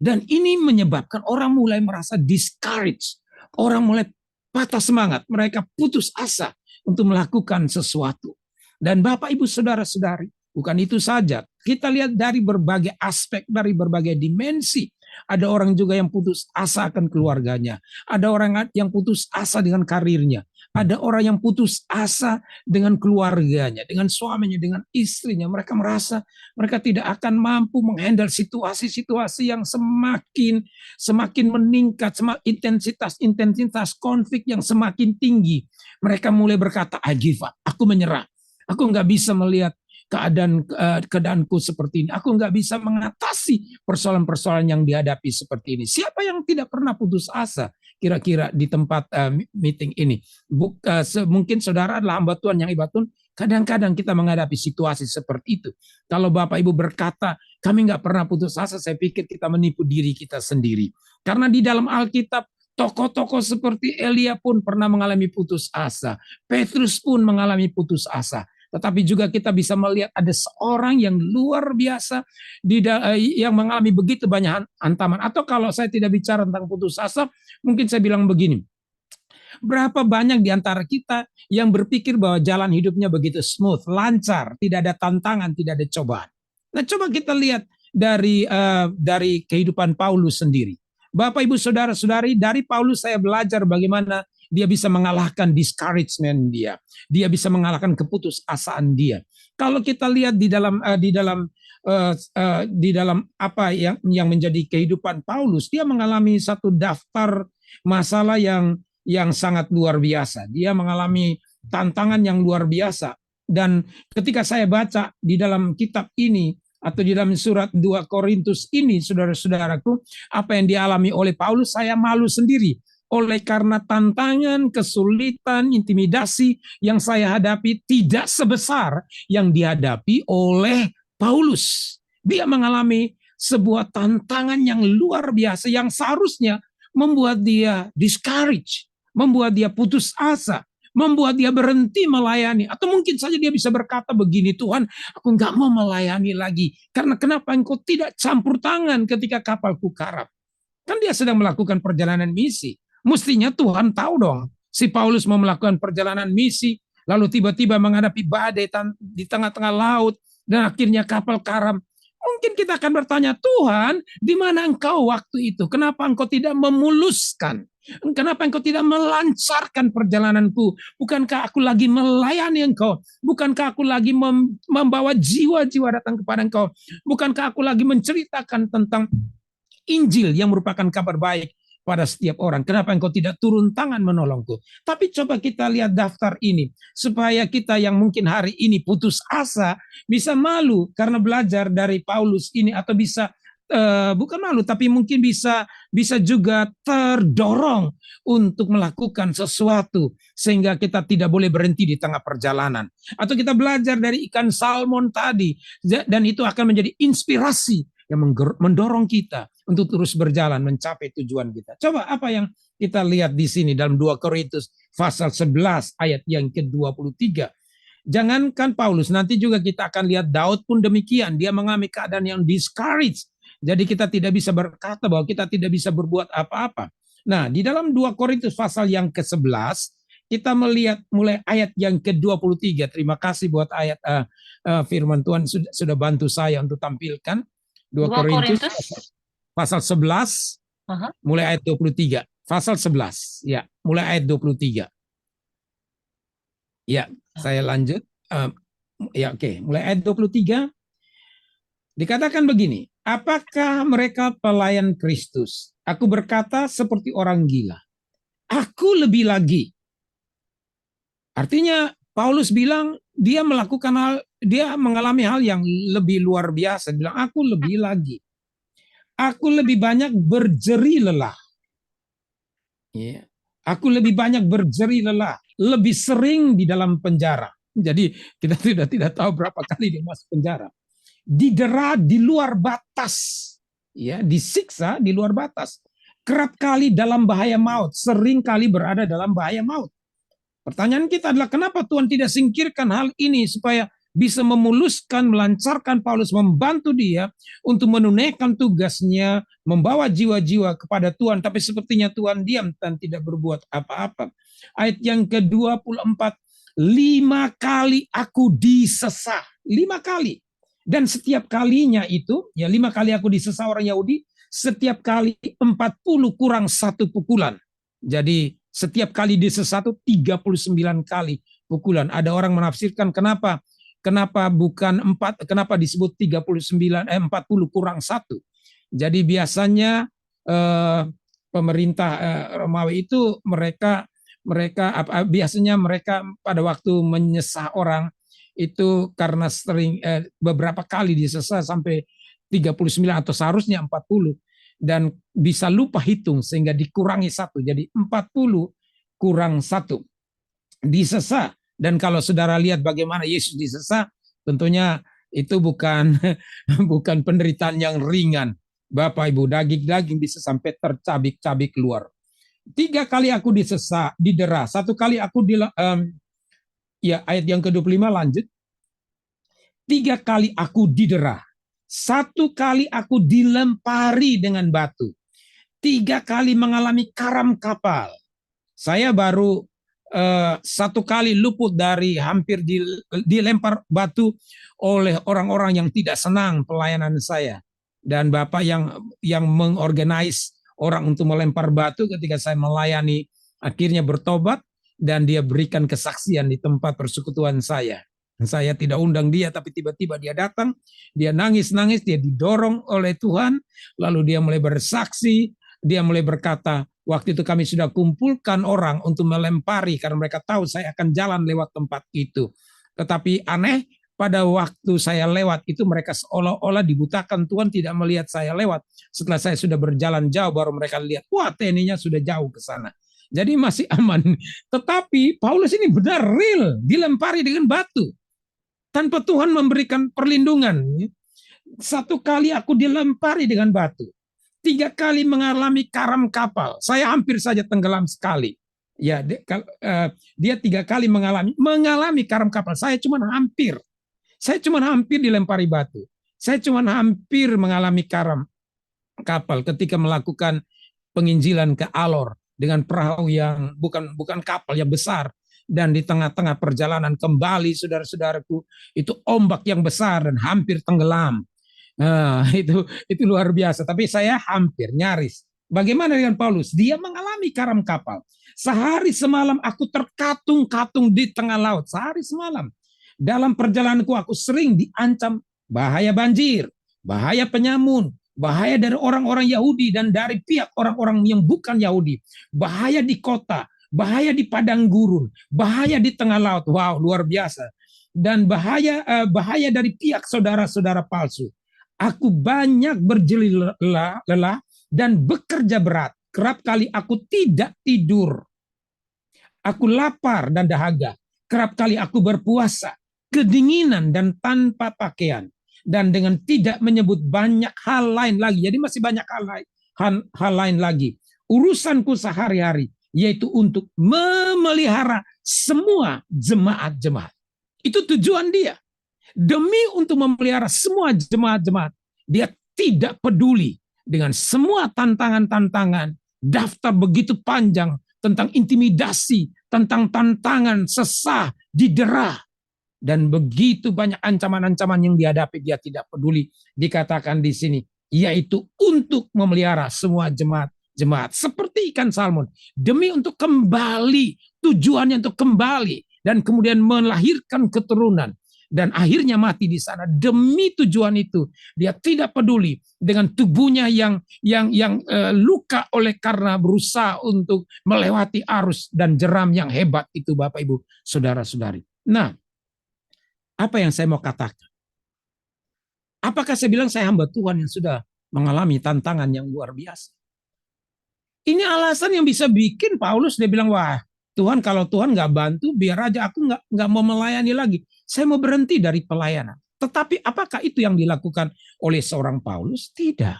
Speaker 4: Dan ini menyebabkan orang mulai merasa discouraged. Orang mulai patah semangat. Mereka putus asa untuk melakukan sesuatu. Dan Bapak, Ibu, Saudara-saudari, bukan itu saja. Kita lihat dari berbagai aspek, dari berbagai dimensi. Ada orang juga yang putus asa akan keluarganya. Ada orang yang putus asa dengan karirnya. Ada orang yang putus asa dengan keluarganya, dengan suaminya, dengan istrinya. Mereka merasa mereka tidak akan mampu menghandle situasi-situasi yang semakin meningkat, intensitas konflik yang semakin tinggi. Mereka mulai berkata, I give up, aku menyerah. Aku nggak bisa melihat keadaanku seperti ini. Aku nggak bisa mengatasi persoalan-persoalan yang dihadapi seperti ini. Siapa yang tidak pernah putus asa kira-kira di tempat meeting ini? Mungkin saudara adalah hamba Tuhan yang hebat Tuhan. Kadang-kadang kita menghadapi situasi seperti itu. Kalau Bapak Ibu berkata, kami nggak pernah putus asa, saya pikir kita menipu diri kita sendiri. Karena di dalam Alkitab, tokoh-tokoh seperti Elia pun pernah mengalami putus asa. Petrus pun mengalami putus asa. Tetapi juga kita bisa melihat ada seorang yang luar biasa yang mengalami begitu banyak hantaman. Atau kalau saya tidak bicara tentang putus asa, mungkin saya bilang begini. Berapa banyak di antara kita yang berpikir bahwa jalan hidupnya begitu smooth, lancar, tidak ada tantangan, tidak ada cobaan. Nah, coba kita lihat dari kehidupan Paulus sendiri. Bapak, Ibu, Saudara-saudari, dari Paulus saya belajar bagaimana dia bisa mengalahkan discouragement dia. Dia bisa mengalahkan keputusasaan dia. Kalau kita lihat di dalam apa yang menjadi kehidupan Paulus, dia mengalami satu daftar masalah yang sangat luar biasa. Dia mengalami tantangan yang luar biasa. Dan ketika saya baca di dalam kitab ini, atau di dalam surat 2 Korintus ini, saudara-saudaraku, apa yang dialami oleh Paulus, saya malu sendiri. Oleh karena tantangan, kesulitan, intimidasi yang saya hadapi tidak sebesar yang dihadapi oleh Paulus. Dia mengalami sebuah tantangan yang luar biasa yang seharusnya membuat dia discourage, membuat dia putus asa, membuat dia berhenti melayani. Atau mungkin saja dia bisa berkata begini, Tuhan, aku nggak mau melayani lagi. Karena kenapa engkau tidak campur tangan ketika kapalku karam? Kan dia sedang melakukan perjalanan misi. Mestinya Tuhan tahu dong, si Paulus mau melakukan perjalanan misi, lalu tiba-tiba menghadapi badai di tengah-tengah laut, dan akhirnya kapal karam. Mungkin kita akan bertanya, Tuhan, di mana engkau waktu itu? Kenapa engkau tidak memuluskan? Kenapa engkau tidak melancarkan perjalananku? Bukankah aku lagi melayani engkau? Bukankah aku lagi membawa jiwa-jiwa datang kepada engkau? Bukankah aku lagi menceritakan tentang Injil yang merupakan kabar baik pada setiap orang? Kenapa engkau tidak turun tangan menolongku? Tapi coba kita lihat daftar ini, supaya kita yang mungkin hari ini putus asa bisa malu karena belajar dari Paulus ini, atau bisa bukan malu, tapi mungkin bisa juga terdorong untuk melakukan sesuatu sehingga kita tidak boleh berhenti di tengah perjalanan. Atau kita belajar dari ikan salmon tadi, dan itu akan menjadi inspirasi yang mendorong kita untuk terus berjalan mencapai tujuan kita. Coba apa yang kita lihat di sini dalam 2 Korintus pasal 11 ayat yang ke-23. Jangankan Paulus, nanti juga kita akan lihat Daud pun demikian. Dia mengalami keadaan yang discouraged. Jadi kita tidak bisa berkata bahwa kita tidak bisa berbuat apa-apa. Nah, di dalam 2 Korintus pasal yang ke-11, kita melihat mulai ayat yang ke-23. Terima kasih buat ayat firman Tuhan sudah bantu saya untuk tampilkan. 2 Korintus pasal 11, mulai ayat 23. Pasal 11, ya, mulai ayat 23. Ya, saya lanjut. Ya, oke. Mulai ayat 23. Dikatakan begini, apakah mereka pelayan Kristus? Aku berkata seperti orang gila. Aku lebih lagi. Artinya Paulus bilang dia melakukan hal, dia mengalami hal yang lebih luar biasa. Bilang aku lebih lagi. Aku lebih banyak berjeri lelah. Ya. Aku lebih banyak berjeri lelah, lebih sering di dalam penjara. Jadi kita tidak tahu berapa kali dia masuk penjara. Didera di luar batas, ya, disiksa di luar batas. Kerap kali dalam bahaya maut, sering kali berada dalam bahaya maut. Pertanyaan kita adalah kenapa Tuhan tidak singkirkan hal ini supaya bisa memuluskan, melancarkan Paulus, membantu dia untuk menunaikan tugasnya, membawa jiwa-jiwa kepada Tuhan. Tapi sepertinya Tuhan diam dan tidak berbuat apa-apa. Ayat yang ke-24, 5 kali aku disesah. 5 kali. Dan setiap kalinya itu, ya 5 kali aku disesah orang Yahudi, setiap kali 40 kurang 1 pukulan. Jadi setiap kali disesah itu 39 kali pukulan. Ada orang menafsirkan kenapa bukan 4, kenapa disebut 40 kurang 1. Jadi biasanya pemerintah Romawi itu mereka biasanya mereka pada waktu menyesah orang itu karena sering beberapa kali disesah sampai 39 atau seharusnya 40 dan bisa lupa hitung sehingga dikurangi 1 jadi 40 kurang 1 disesah. Dan kalau saudara lihat bagaimana Yesus disesah, tentunya itu bukan bukan penderitaan yang ringan. Bapak Ibu, daging-daging bisa sampai tercabik-cabik keluar. 3 kali aku disesah, didera. 1 kali aku ya ayat yang ke-25 lanjut. 3 kali aku didera. 1 kali aku dilempari dengan batu. 3 kali mengalami karam kapal. Saya baru 1 kali luput dari hampir dilempar batu oleh orang-orang yang tidak senang pelayanan saya. Dan Bapak yang mengorganize orang untuk melempar batu ketika saya melayani akhirnya bertobat dan dia berikan kesaksian di tempat persekutuan saya. Saya tidak undang dia, tapi tiba-tiba dia datang, dia nangis-nangis, dia didorong oleh Tuhan, lalu dia mulai bersaksi, dia mulai berkata, waktu itu kami sudah kumpulkan orang untuk melempari, karena mereka tahu saya akan jalan lewat tempat itu. Tetapi aneh, pada waktu saya lewat itu mereka seolah-olah dibutakan, Tuhan tidak melihat saya lewat. Setelah saya sudah berjalan jauh, baru mereka lihat, wah TNI-nya sudah jauh ke sana. Jadi masih aman. Tetapi Paulus ini benar real, dilempari dengan batu. Tanpa Tuhan memberikan perlindungan. 1 kali aku dilempari dengan batu. 3 kali mengalami karam kapal. Saya hampir saja tenggelam sekali. Ya, dia 3 kali mengalami karam kapal. Saya cuma hampir dilempari batu. Saya cuma hampir mengalami karam kapal ketika melakukan penginjilan ke Alor dengan perahu yang bukan kapal yang besar. Dan di tengah-tengah perjalanan kembali saudara-saudaraku itu ombak yang besar dan hampir tenggelam. Nah, itu luar biasa. Tapi saya hampir nyaris. Bagaimana dengan Paulus? Dia mengalami karam kapal. Sehari semalam aku terkatung-katung di tengah laut. Sehari semalam. Dalam perjalananku aku sering diancam bahaya banjir, bahaya penyamun, bahaya dari orang-orang Yahudi dan dari pihak orang-orang yang bukan Yahudi, bahaya di kota, bahaya di padang gurun, bahaya di tengah laut. Wow, luar biasa. Dan bahaya dari pihak saudara-saudara palsu. Aku banyak berjeli lelah dan bekerja berat. Kerap kali aku tidak tidur. Aku lapar dan dahaga. Kerap kali aku berpuasa, kedinginan dan tanpa pakaian. Dan dengan tidak menyebut banyak hal lain lagi. Jadi masih banyak hal lain lagi. Urusanku sehari-hari, yaitu untuk memelihara semua jemaat-jemaat. Itu tujuan dia. Demi untuk memelihara semua jemaat-jemaat, dia tidak peduli dengan semua tantangan-tantangan, daftar begitu panjang tentang intimidasi, tentang tantangan, sesah, didera, dan begitu banyak ancaman-ancaman yang dihadapi, dia tidak peduli. Dikatakan di sini, yaitu untuk memelihara semua jemaat. Seperti ikan salmon, demi untuk kembali, tujuannya untuk kembali, dan kemudian melahirkan keturunan. dan akhirnya mati di sana demi tujuan itu. Dia tidak peduli dengan tubuhnya yang luka oleh karena berusaha untuk melewati arus dan jeram yang hebat itu, Bapak Ibu, saudara-saudari. Nah, apa yang saya mau katakan? Apakah saya bilang saya hamba Tuhan yang sudah mengalami tantangan yang luar biasa? Ini alasan yang bisa bikin Paulus dia bilang, wah Tuhan, kalau Tuhan nggak bantu, biar aja aku nggak mau melayani lagi. Saya mau berhenti dari pelayanan. Tetapi apakah itu yang dilakukan oleh seorang Paulus? Tidak.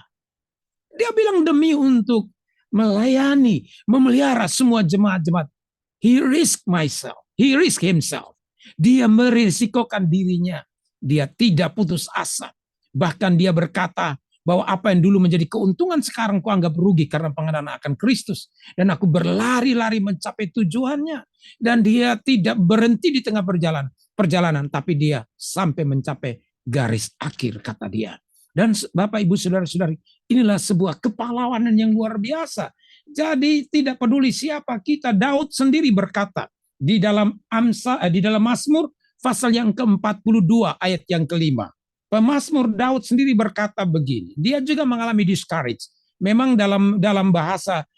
Speaker 4: Dia bilang demi untuk melayani, memelihara semua jemaat-jemaat. He risked myself. He risked himself. Dia merisikokan dirinya. Dia tidak putus asa. Bahkan dia berkata, bahwa apa yang dulu menjadi keuntungan sekarang kuanggap rugi karena pengenalan akan Kristus. Dan aku berlari-lari mencapai tujuannya. Dan dia tidak berhenti di tengah perjalanan. Tapi dia sampai mencapai garis akhir, kata dia. Dan Bapak, Ibu, Saudara-saudari, inilah sebuah kepahlawanan yang luar biasa. Jadi tidak peduli siapa kita, Daud sendiri berkata di dalam Mazmur pasal yang ke-42 ayat yang ke-5. Pemazmur Daud sendiri berkata begini, dia juga mengalami discourage. Memang dalam bahasa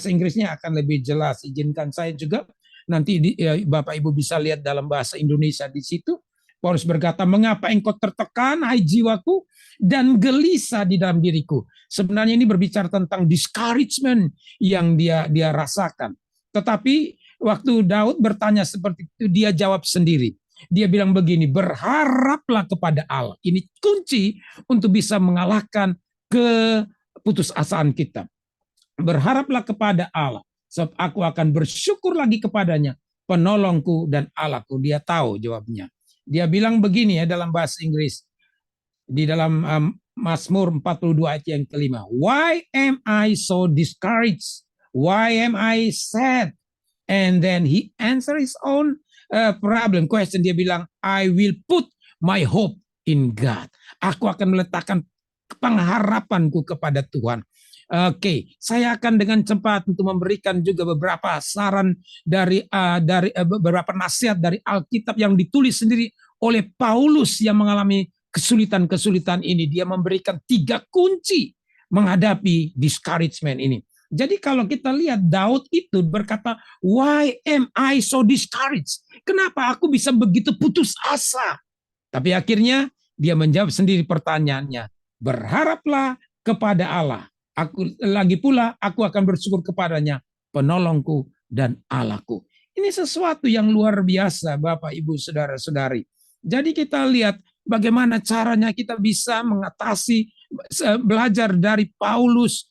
Speaker 4: Inggrisnya akan lebih jelas. Izinkan saya juga nanti Bapak Ibu bisa lihat dalam bahasa Indonesia di situ. Paulus berkata, mengapa engkau tertekan, hai jiwaku, dan gelisah di dalam diriku. Sebenarnya ini berbicara tentang discouragement yang dia rasakan. Tetapi waktu Daud bertanya seperti itu, dia jawab sendiri. Dia bilang begini, berharaplah kepada Allah. Ini kunci untuk bisa mengalahkan keputusasaan kita. Berharaplah kepada Allah, sebab aku akan bersyukur lagi kepadanya, penolongku dan Allahku. Dia tahu jawabnya. Dia bilang begini ya dalam bahasa Inggris, di dalam Mazmur 42 ayat yang ke-5. Why am I so discouraged? Why am I sad? And then he answers his own problem, question. Dia bilang, I will put my hope in God. Aku akan meletakkan pengharapanku kepada Tuhan. Oke, saya akan dengan cepat untuk memberikan juga beberapa saran dari beberapa nasihat dari Alkitab yang ditulis sendiri oleh Paulus yang mengalami kesulitan-kesulitan ini. Dia memberikan 3 kunci menghadapi discouragement ini. Jadi kalau kita lihat Daud itu berkata, why am I so discouraged? Kenapa aku bisa begitu putus asa? Tapi akhirnya dia menjawab sendiri pertanyaannya. Berharaplah kepada Allah. Aku akan bersyukur kepadanya, penolongku dan Allahku. Ini sesuatu yang luar biasa, Bapak, Ibu, Saudara-saudari. Jadi kita lihat bagaimana caranya kita bisa mengatasi, belajar dari Paulus.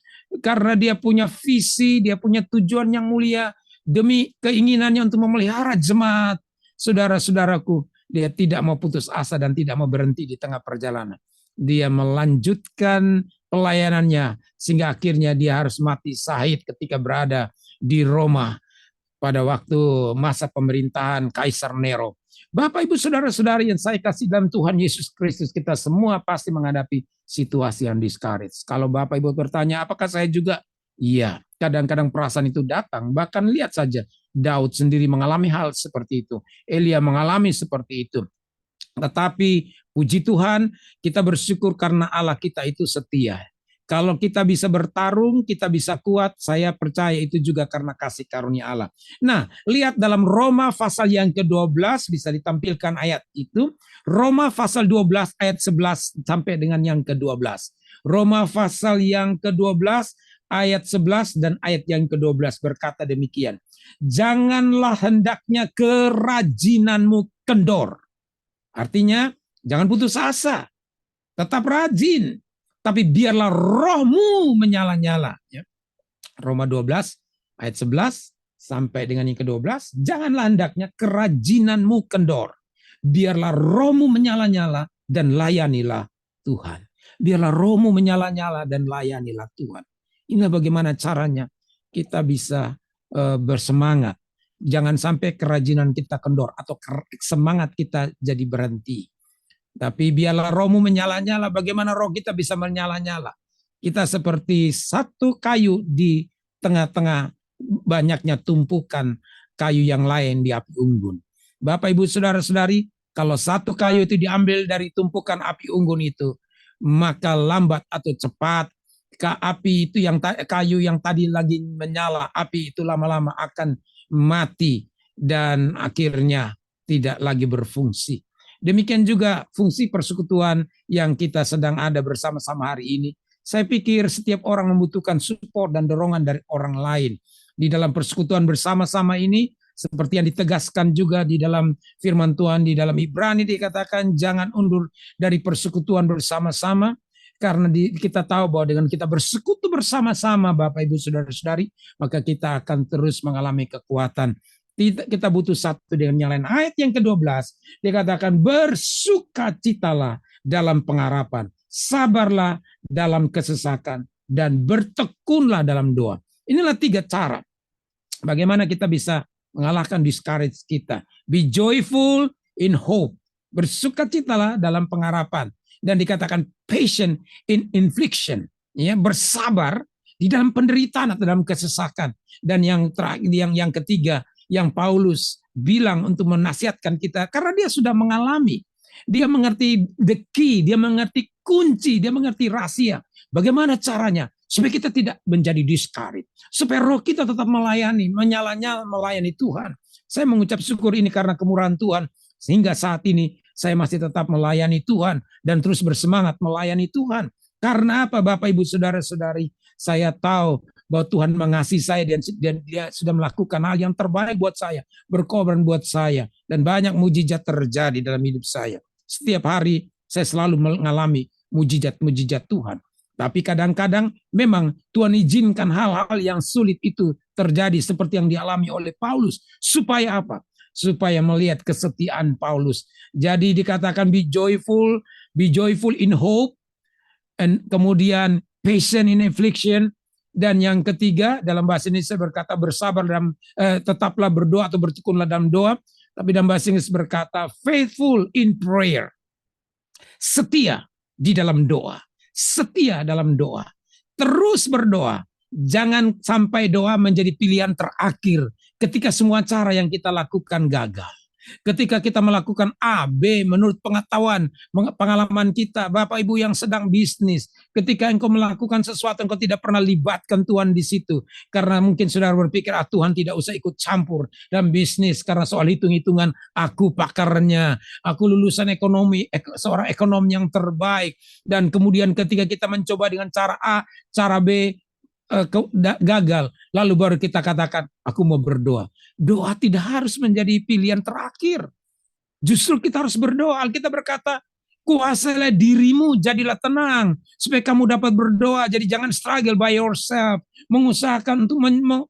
Speaker 4: Karena dia punya visi, dia punya tujuan yang mulia demi keinginannya untuk memelihara jemaat. Saudara-saudaraku, dia tidak mau putus asa dan tidak mau berhenti di tengah perjalanan. Dia melanjutkan pelayanannya sehingga akhirnya dia harus mati syahid ketika berada di Roma pada waktu masa pemerintahan Kaisar Nero. Bapak, Ibu, Saudara-saudari yang saya kasih dalam Tuhan Yesus Kristus, kita semua pasti menghadapi situasi yang discourage. Kalau Bapak Ibu bertanya, apakah saya juga? Iya, kadang-kadang perasaan itu datang. Bahkan lihat saja, Daud sendiri mengalami hal seperti itu. Elia mengalami seperti itu. Tetapi puji Tuhan, kita bersyukur karena Allah kita itu setia. Kalau kita bisa bertarung, kita bisa kuat, saya percaya itu juga karena kasih karunia Allah. Nah, lihat dalam Roma pasal yang ke-12, bisa ditampilkan ayat itu. Roma pasal 12 ayat 11 sampai dengan yang ke-12. Roma pasal yang ke-12 ayat 11 dan ayat yang ke-12 berkata demikian. Janganlah hendaknya kerajinanmu kendor. Artinya, jangan putus asa. Tetap rajin. Tapi biarlah rohmu menyala-nyala. Ya. Roma 12 ayat 11 sampai dengan yang ke-12. Janganlah hendaknya kerajinanmu kendor. Biarlah rohmu menyala-nyala dan layanilah Tuhan. Biarlah rohmu menyala-nyala dan layanilah Tuhan. Inilah bagaimana caranya kita bisa bersemangat. Jangan sampai kerajinan kita kendor atau semangat kita jadi berhenti. Tapi biarlah rohmu menyala-nyala. Bagaimana roh kita bisa menyala-nyala? Kita seperti satu kayu di tengah-tengah banyaknya tumpukan kayu yang lain di api unggun. Bapak, Ibu, Saudara-saudari, Kalau satu kayu itu diambil dari tumpukan api unggun itu, maka lambat atau cepat api itu kayu yang tadi lagi menyala, api itu lama-lama akan mati dan akhirnya tidak lagi berfungsi. Demikian juga fungsi persekutuan yang kita sedang ada bersama-sama hari ini. Saya pikir setiap orang membutuhkan support dan dorongan dari orang lain. Di dalam persekutuan bersama-sama ini, seperti yang ditegaskan juga di dalam firman Tuhan di dalam Ibrani dikatakan jangan undur dari persekutuan bersama-sama, karena kita tahu bahwa dengan kita bersekutu bersama-sama Bapak Ibu Saudara-saudari, maka kita akan terus mengalami kekuatan. Kita butuh satu dengan yang lain. Ayat yang ke-12 dikatakan bersukacitalah dalam pengharapan, sabarlah dalam kesesakan, dan bertekunlah dalam doa. Inilah 3 cara bagaimana kita bisa mengalahkan discourage kita. Be joyful in hope. Bersukacitalah dalam pengharapan. Dan dikatakan patient in infliction. Ya, bersabar di dalam penderitaan atau dalam kesesakan. Dan yang terakhir, yang ketiga, yang Paulus bilang untuk menasihatkan kita, karena dia sudah mengalami. Dia mengerti the key, dia mengerti kunci, dia mengerti rahasia. Bagaimana caranya? Supaya kita tidak menjadi discouraged. Supaya roh kita tetap melayani, menyalanya melayani Tuhan. Saya mengucap syukur ini karena kemurahan Tuhan. Sehingga saat ini saya masih tetap melayani Tuhan dan terus bersemangat melayani Tuhan. Karena apa Bapak Ibu Saudara-saudari? Saya tahu bahwa Tuhan mengasihi saya dan dia sudah melakukan hal yang terbaik buat saya. Berkorban buat saya. Dan banyak mujizat terjadi dalam hidup saya. Setiap hari saya selalu mengalami mujizat-mujizat Tuhan. Tapi kadang-kadang memang Tuhan izinkan hal-hal yang sulit itu terjadi seperti yang dialami oleh Paulus. Supaya apa? Supaya melihat kesetiaan Paulus. Jadi dikatakan be joyful in hope, and kemudian patient in affliction, dan yang ketiga dalam bahasa Indonesia berkata bersabar dalam tetaplah berdoa atau bertekunlah dalam doa, tapi dalam bahasa Inggris berkata faithful in prayer. Setia di dalam doa. Setia dalam doa. Terus berdoa. Jangan sampai doa menjadi pilihan terakhir ketika semua cara yang kita lakukan gagal. Ketika kita melakukan A, B menurut pengetahuan, pengalaman kita, Bapak Ibu yang sedang bisnis, ketika engkau melakukan sesuatu engkau tidak pernah libatkan Tuhan di situ, karena mungkin saudara berpikir Tuhan tidak usah ikut campur dalam bisnis karena soal hitung-hitungan, aku pakarnya, aku lulusan ekonomi, seorang ekonom yang terbaik, dan kemudian ketika kita mencoba dengan cara A, cara B gagal, lalu baru kita katakan aku mau berdoa. Doa tidak harus menjadi pilihan terakhir. Justru kita harus berdoa. Alkitab berkata, kuasailah dirimu, jadilah tenang supaya kamu dapat berdoa. Jadi jangan struggle by yourself, mengusahakan untuk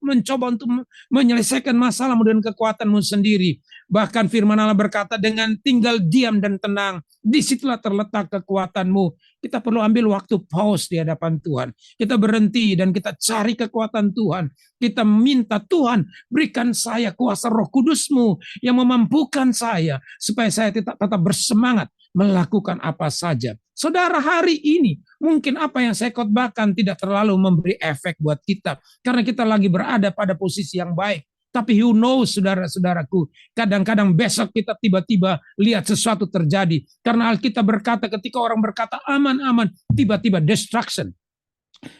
Speaker 4: mencoba untuk menyelesaikan masalahmu dengan kekuatanmu sendiri. Bahkan firman Allah berkata, dengan tinggal diam dan tenang, disitulah terletak kekuatanmu. Kita perlu ambil waktu pause di hadapan Tuhan. Kita berhenti dan kita cari kekuatan Tuhan. Kita minta Tuhan, berikan saya kuasa Roh Kudus-Mu yang memampukan saya supaya saya tetap bersemangat melakukan apa saja. Saudara, hari ini mungkin apa yang saya khotbahkan tidak terlalu memberi efek buat kita karena kita lagi berada pada posisi yang baik. Tapi who knows, saudara-saudaraku, kadang-kadang besok kita tiba-tiba lihat sesuatu terjadi. Karena Alkitab berkata ketika orang berkata aman-aman, tiba-tiba destruction,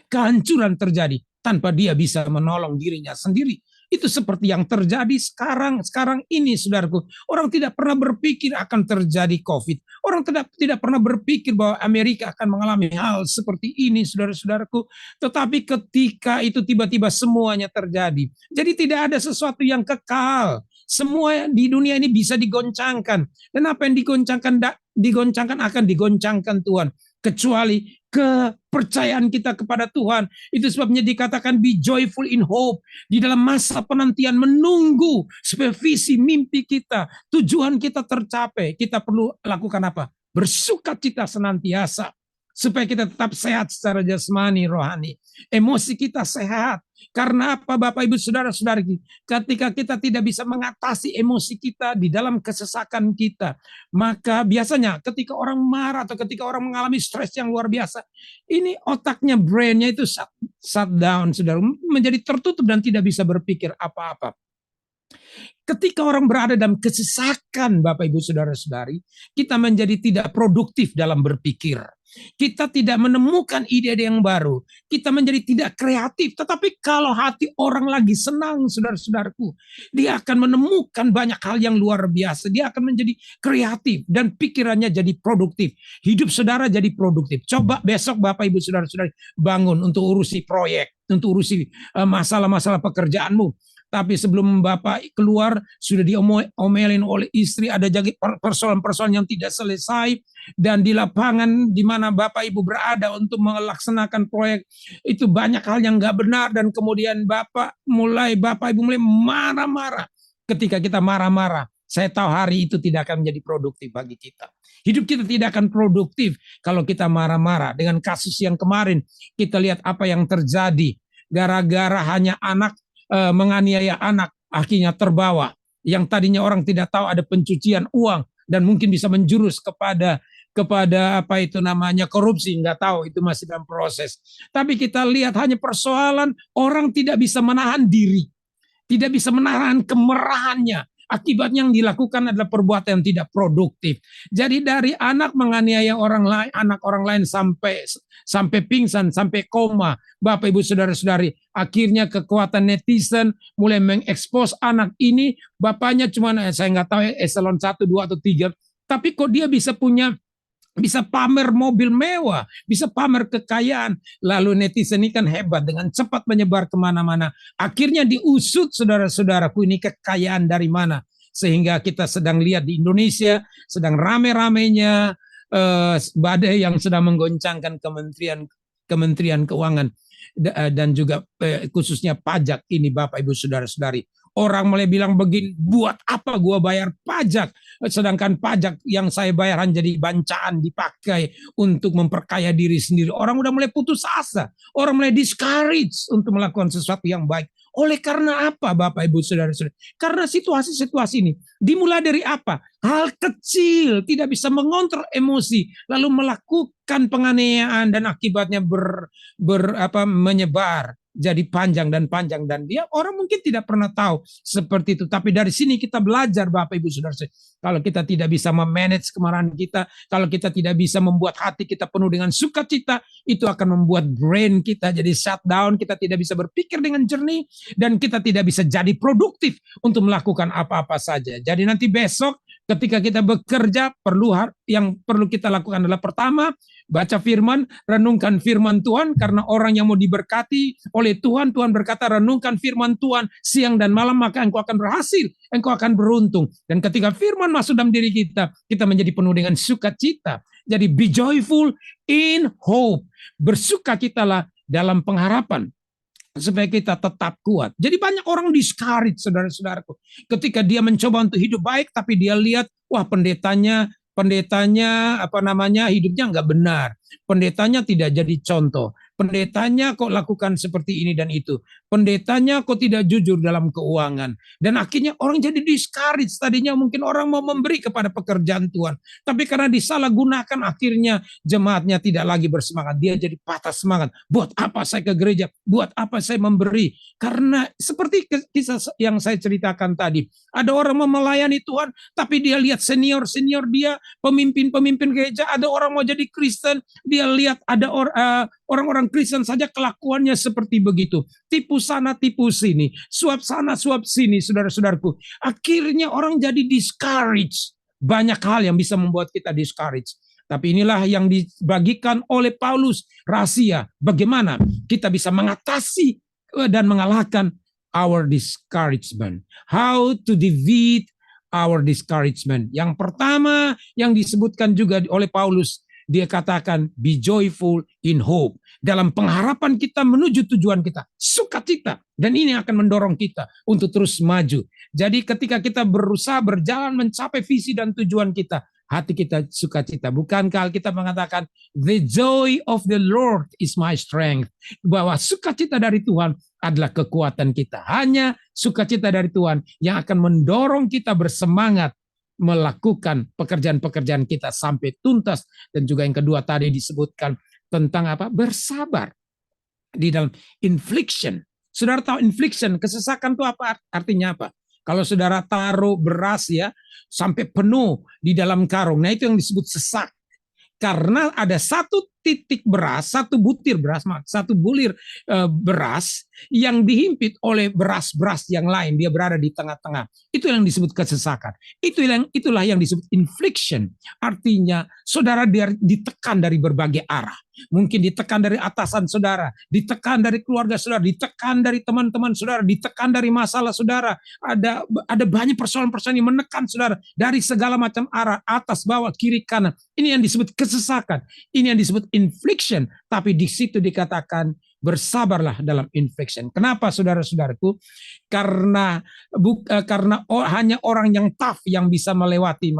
Speaker 4: kehancuran terjadi tanpa dia bisa menolong dirinya sendiri. Itu seperti yang terjadi sekarang ini, saudaraku. Orang tidak pernah berpikir akan terjadi COVID. Orang tidak pernah berpikir bahwa Amerika akan mengalami hal seperti ini, saudara-saudaraku. Tetapi ketika itu tiba-tiba semuanya terjadi. Jadi tidak ada sesuatu yang kekal. Semua di dunia ini bisa digoncangkan. Dan apa yang digoncangkan akan digoncangkan Tuhan. Kecuali kepercayaan kita kepada Tuhan. Itu sebabnya dikatakan be joyful in hope. Di dalam masa penantian menunggu supaya visi mimpi kita, tujuan kita tercapai. Kita perlu lakukan apa? Bersukacita senantiasa. Supaya kita tetap sehat secara jasmani, rohani. Emosi kita sehat. Karena apa Bapak Ibu Saudara-saudari? Ketika kita tidak bisa mengatasi emosi kita di dalam kesesakan kita. Maka biasanya ketika orang marah atau ketika orang mengalami stres yang luar biasa. Ini otaknya, brainnya itu shut down, saudara. Menjadi tertutup dan tidak bisa berpikir apa-apa. Ketika orang berada dalam kesesakan, Bapak Ibu Saudara-saudari, kita menjadi tidak produktif dalam berpikir. Kita tidak menemukan ide-ide yang baru. Kita menjadi tidak kreatif. Tetapi kalau hati orang lagi senang, saudara-saudaraku, dia akan menemukan banyak hal yang luar biasa. Dia akan menjadi kreatif dan pikirannya jadi produktif. Hidup saudara jadi produktif. Coba besok Bapak Ibu Saudara-saudari bangun untuk urusi proyek, untuk urusi masalah-masalah pekerjaanmu. Tapi sebelum Bapak keluar, sudah diomelin oleh istri, ada jadi persoalan-persoalan yang tidak selesai. Dan di lapangan di mana Bapak Ibu berada untuk melaksanakan proyek, itu banyak hal yang nggak benar. Dan kemudian Bapak Ibu mulai marah-marah. Ketika kita marah-marah, saya tahu hari itu tidak akan menjadi produktif bagi kita. Hidup kita tidak akan produktif kalau kita marah-marah. Dengan kasus yang kemarin, kita lihat apa yang terjadi. Gara-gara hanya anak menganiaya anak, akhirnya terbawa. Yang tadinya orang tidak tahu ada pencucian uang dan mungkin bisa menjurus kepada apa itu namanya korupsi, nggak tahu, itu masih dalam proses. Tapi kita lihat hanya persoalan orang tidak bisa menahan diri, tidak bisa menahan kemarahannya. Akibatnya yang dilakukan adalah perbuatan yang tidak produktif. Jadi dari anak menganiaya anak orang lain sampai pingsan, sampai koma, Bapak Ibu Saudara-saudari, akhirnya kekuatan netizen mulai mengekspos anak ini. Bapaknya cuma saya nggak tahu eselon 1, 2 atau 3, tapi kok dia bisa pamer mobil mewah, bisa pamer kekayaan. Lalu netizen ini kan hebat, dengan cepat menyebar kemana-mana. Akhirnya diusut, saudara-saudaraku, ini kekayaan dari mana. Sehingga kita sedang lihat di Indonesia, sedang rame-ramenya badai yang sedang menggoncangkan Kementerian Keuangan dan juga khususnya pajak ini, Bapak Ibu Saudara-saudari. Orang mulai bilang begini, buat apa gua bayar pajak? Sedangkan pajak yang saya bayar hanya jadi bancaan, dipakai untuk memperkaya diri sendiri. Orang udah mulai putus asa. Orang mulai discourage untuk melakukan sesuatu yang baik. Oleh karena apa, Bapak Ibu Saudara-saudari? Karena situasi-situasi ini dimulai dari apa? Hal kecil, tidak bisa mengontrol emosi, lalu melakukan penganiayaan dan akibatnya menyebar. Jadi panjang dan dia orang mungkin tidak pernah tahu seperti itu. Tapi dari sini kita belajar, Bapak Ibu Saudara, kalau kita tidak bisa memanage kemarahan kita, kalau kita tidak bisa membuat hati kita penuh dengan sukacita, itu akan membuat brain kita jadi shutdown, kita tidak bisa berpikir dengan jernih, dan kita tidak bisa jadi produktif untuk melakukan apa-apa saja. Jadi nanti besok ketika kita bekerja, yang perlu kita lakukan adalah pertama, baca firman, renungkan firman Tuhan, karena orang yang mau diberkati oleh Tuhan, Tuhan berkata renungkan firman Tuhan siang dan malam, maka engkau akan berhasil, engkau akan beruntung. Dan ketika firman masuk dalam diri kita, kita menjadi penuh dengan sukacita. Jadi be joyful in hope, bersukacitalah dalam pengharapan, supaya kita tetap kuat. Jadi banyak orang discourage, saudara-saudaraku, ketika dia mencoba untuk hidup baik, tapi dia lihat, wah pendetanya hidupnya nggak benar, pendetanya tidak jadi contoh, pendetanya kok lakukan seperti ini dan itu, pendetanya kok tidak jujur dalam keuangan, dan akhirnya orang jadi discourage. Tadinya mungkin orang mau memberi kepada pekerjaan Tuhan, tapi karena disalahgunakan, akhirnya jemaatnya tidak lagi bersemangat, dia jadi patah semangat. Buat apa saya ke gereja? Buat apa saya memberi? Karena seperti kisah yang saya ceritakan tadi, ada orang mau melayani Tuhan, tapi dia lihat senior dia, pemimpin gereja, ada orang mau jadi Kristen, dia lihat ada orang-orang Kristen saja kelakuannya seperti begitu. Tipu sana, tipu sini, suap sana, suap sini, saudara-saudaraku. Akhirnya orang jadi discouraged. Banyak hal yang bisa membuat kita discouraged. Tapi inilah yang dibagikan oleh Paulus, rahasia bagaimana kita bisa mengatasi dan mengalahkan our discouragement. How to defeat our discouragement. Yang pertama yang disebutkan juga oleh Paulus, dia katakan be joyful in hope. Dalam pengharapan kita menuju tujuan kita, sukacita. Dan ini akan mendorong kita untuk terus maju. Jadi ketika kita berusaha berjalan mencapai visi dan tujuan kita, hati kita sukacita. Bukankah kita mengatakan the joy of the Lord is my strength, bahwa sukacita dari Tuhan adalah kekuatan kita. Hanya sukacita dari Tuhan yang akan mendorong kita bersemangat melakukan pekerjaan-pekerjaan kita sampai tuntas. Dan juga yang kedua tadi disebutkan tentang apa? Bersabar di dalam infliction. Saudara tahu infliction, kesesakan itu apa artinya apa? Kalau saudara taruh beras ya sampai penuh di dalam karung, nah itu yang disebut sesak. Karena ada satu titik beras, satu butir beras, satu bulir beras yang dihimpit oleh beras-beras yang lain. Dia berada di tengah-tengah. Itu yang disebut kesesakan. Itulah yang disebut infliction. Artinya saudara ditekan dari berbagai arah. Mungkin ditekan dari atasan saudara, ditekan dari keluarga saudara, ditekan dari teman-teman saudara, ditekan dari masalah saudara. Ada banyak persoalan-persoalan yang menekan saudara dari segala macam arah, atas, bawah, kiri, kanan. Ini yang disebut kesesakan. Ini yang disebut infliction. Tapi di situ dikatakan bersabarlah dalam infliction. Kenapa saudara-saudaraku? Karena hanya orang yang tough yang bisa melewati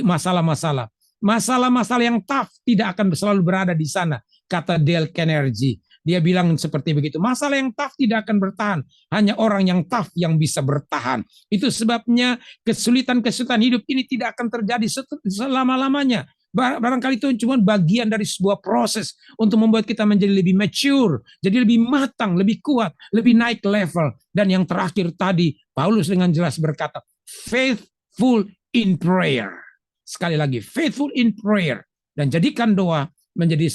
Speaker 4: masalah-masalah. Masalah-masalah yang tough tidak akan selalu berada di sana, kata Dale Carnegie. Dia bilang seperti begitu. Masalah yang tough tidak akan bertahan. Hanya orang yang tough yang bisa bertahan. Itu sebabnya kesulitan-kesulitan hidup ini tidak akan terjadi selama-lamanya. Barangkali itu cuma bagian dari sebuah proses untuk membuat kita menjadi lebih mature, jadi lebih matang, lebih kuat, lebih naik level. Dan yang terakhir tadi, Paulus dengan jelas berkata, faithful in prayer. Sekali lagi, faithful in prayer. Dan jadikan doa menjadi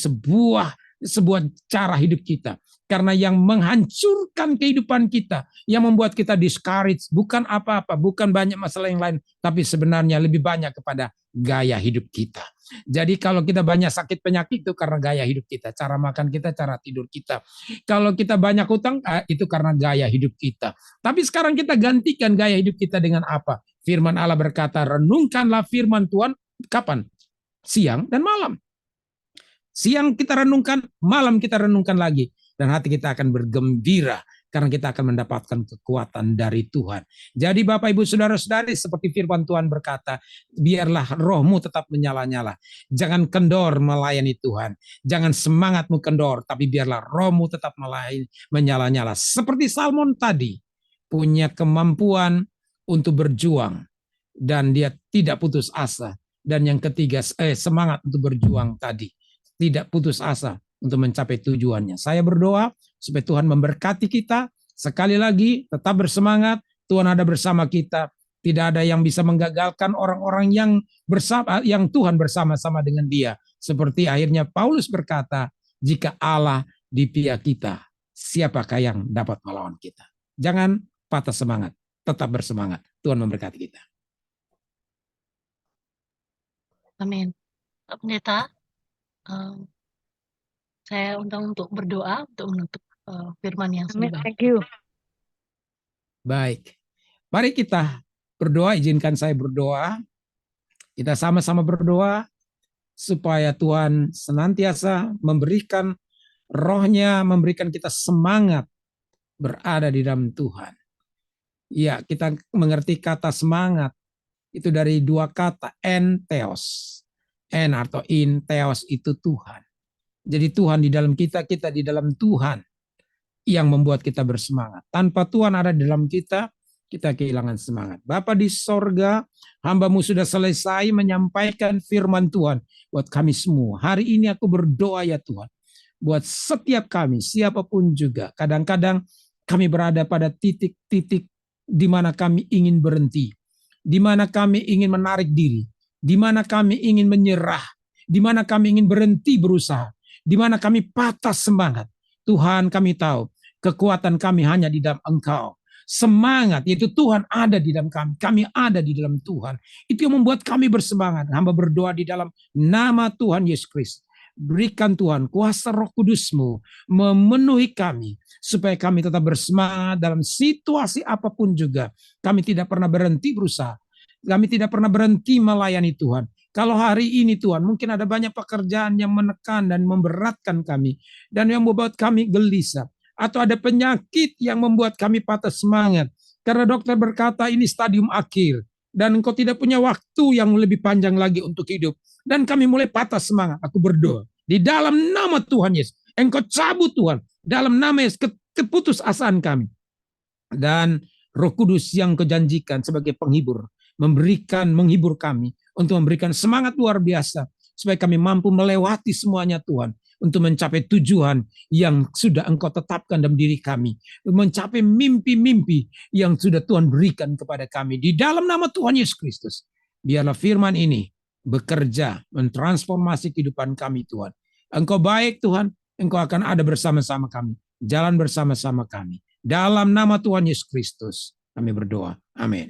Speaker 4: sebuah cara hidup kita. Karena yang menghancurkan kehidupan kita, yang membuat kita discouraged, bukan apa-apa, bukan banyak masalah yang lain, tapi sebenarnya lebih banyak kepada gaya hidup kita. Jadi kalau kita banyak sakit penyakit itu karena gaya hidup kita, cara makan kita, cara tidur kita. Kalau kita banyak hutang, itu karena gaya hidup kita. Tapi sekarang kita gantikan gaya hidup kita dengan apa? Firman Allah berkata, renungkanlah firman Tuhan kapan? Siang dan malam. Siang kita renungkan, malam kita renungkan lagi. Dan hati kita akan bergembira karena kita akan mendapatkan kekuatan dari Tuhan. Jadi Bapak Ibu Saudara-saudari, seperti firman Tuhan berkata, biarlah rohmu tetap menyala-nyala. Jangan kendor melayani Tuhan. Jangan semangatmu kendor, tapi biarlah rohmu tetap menyala-nyala. Seperti Salmon tadi, punya kemampuan untuk berjuang. Dan dia tidak putus asa. Dan yang ketiga, semangat untuk berjuang tadi. Tidak putus asa untuk mencapai tujuannya. Saya berdoa supaya Tuhan memberkati kita. Sekali lagi, tetap bersemangat. Tuhan ada bersama kita. Tidak ada yang bisa menggagalkan orang-orang yang Tuhan bersama-sama dengan dia. Seperti akhirnya Paulus berkata, jika Allah di pihak kita, siapakah yang dapat melawan kita? Jangan patah semangat. Tetap bersemangat. Tuhan memberkati kita.
Speaker 1: Amin. Pendeta, saya undang untuk berdoa untuk menutup firman yang sudah.
Speaker 5: Thank you.
Speaker 4: Baik, mari kita berdoa. Izinkan saya berdoa. Kita sama-sama berdoa supaya Tuhan senantiasa memberikan rohnya, memberikan kita semangat berada di dalam Tuhan. Ya, kita mengerti kata semangat itu dari dua kata, en theos. En atau in, theos itu Tuhan. Jadi Tuhan di dalam kita, kita di dalam Tuhan yang membuat kita bersemangat. Tanpa Tuhan ada di dalam kita, kita kehilangan semangat. Bapa di sorga, hamba-Mu sudah selesai menyampaikan firman Tuhan buat kami semua. Hari ini aku berdoa ya Tuhan, buat setiap kami, siapapun juga. Kadang-kadang kami berada pada titik-titik di mana kami ingin berhenti, di mana kami ingin menarik diri, di mana kami ingin menyerah, di mana kami ingin berhenti berusaha, di mana kami patah semangat. Tuhan, kami tahu kekuatan kami hanya di dalam Engkau. Semangat, yaitu Tuhan ada di dalam kami. Kami ada di dalam Tuhan. Itu yang membuat kami bersemangat. Hamba berdoa di dalam nama Tuhan Yesus Kristus. Berikan Tuhan kuasa Roh Kudus-Mu memenuhi kami, supaya kami tetap bersemangat dalam situasi apapun juga. Kami tidak pernah berhenti berusaha. Kami tidak pernah berhenti melayani Tuhan. Kalau hari ini Tuhan, mungkin ada banyak pekerjaan yang menekan dan memberatkan kami, dan yang membuat kami gelisah. Atau ada penyakit yang membuat kami patah semangat. Karena dokter berkata ini stadium akhir, dan engkau tidak punya waktu yang lebih panjang lagi untuk hidup. Dan kami mulai patah semangat. Aku berdoa, di dalam nama Tuhan Yesus, engkau cabut Tuhan, dalam nama Yesus, keputusasaan kami. Dan Roh Kudus yang kau janjikan sebagai penghibur, menghibur kami, untuk memberikan semangat luar biasa, supaya kami mampu melewati semuanya Tuhan, untuk mencapai tujuan yang sudah Engkau tetapkan dalam diri kami. Mencapai mimpi-mimpi yang sudah Tuhan berikan kepada kami. Di dalam nama Tuhan Yesus Kristus, biarlah firman ini bekerja, mentransformasi kehidupan kami Tuhan. Engkau baik Tuhan, Engkau akan ada bersama-sama kami. Jalan bersama-sama kami. Dalam nama Tuhan Yesus Kristus, kami berdoa. Amin.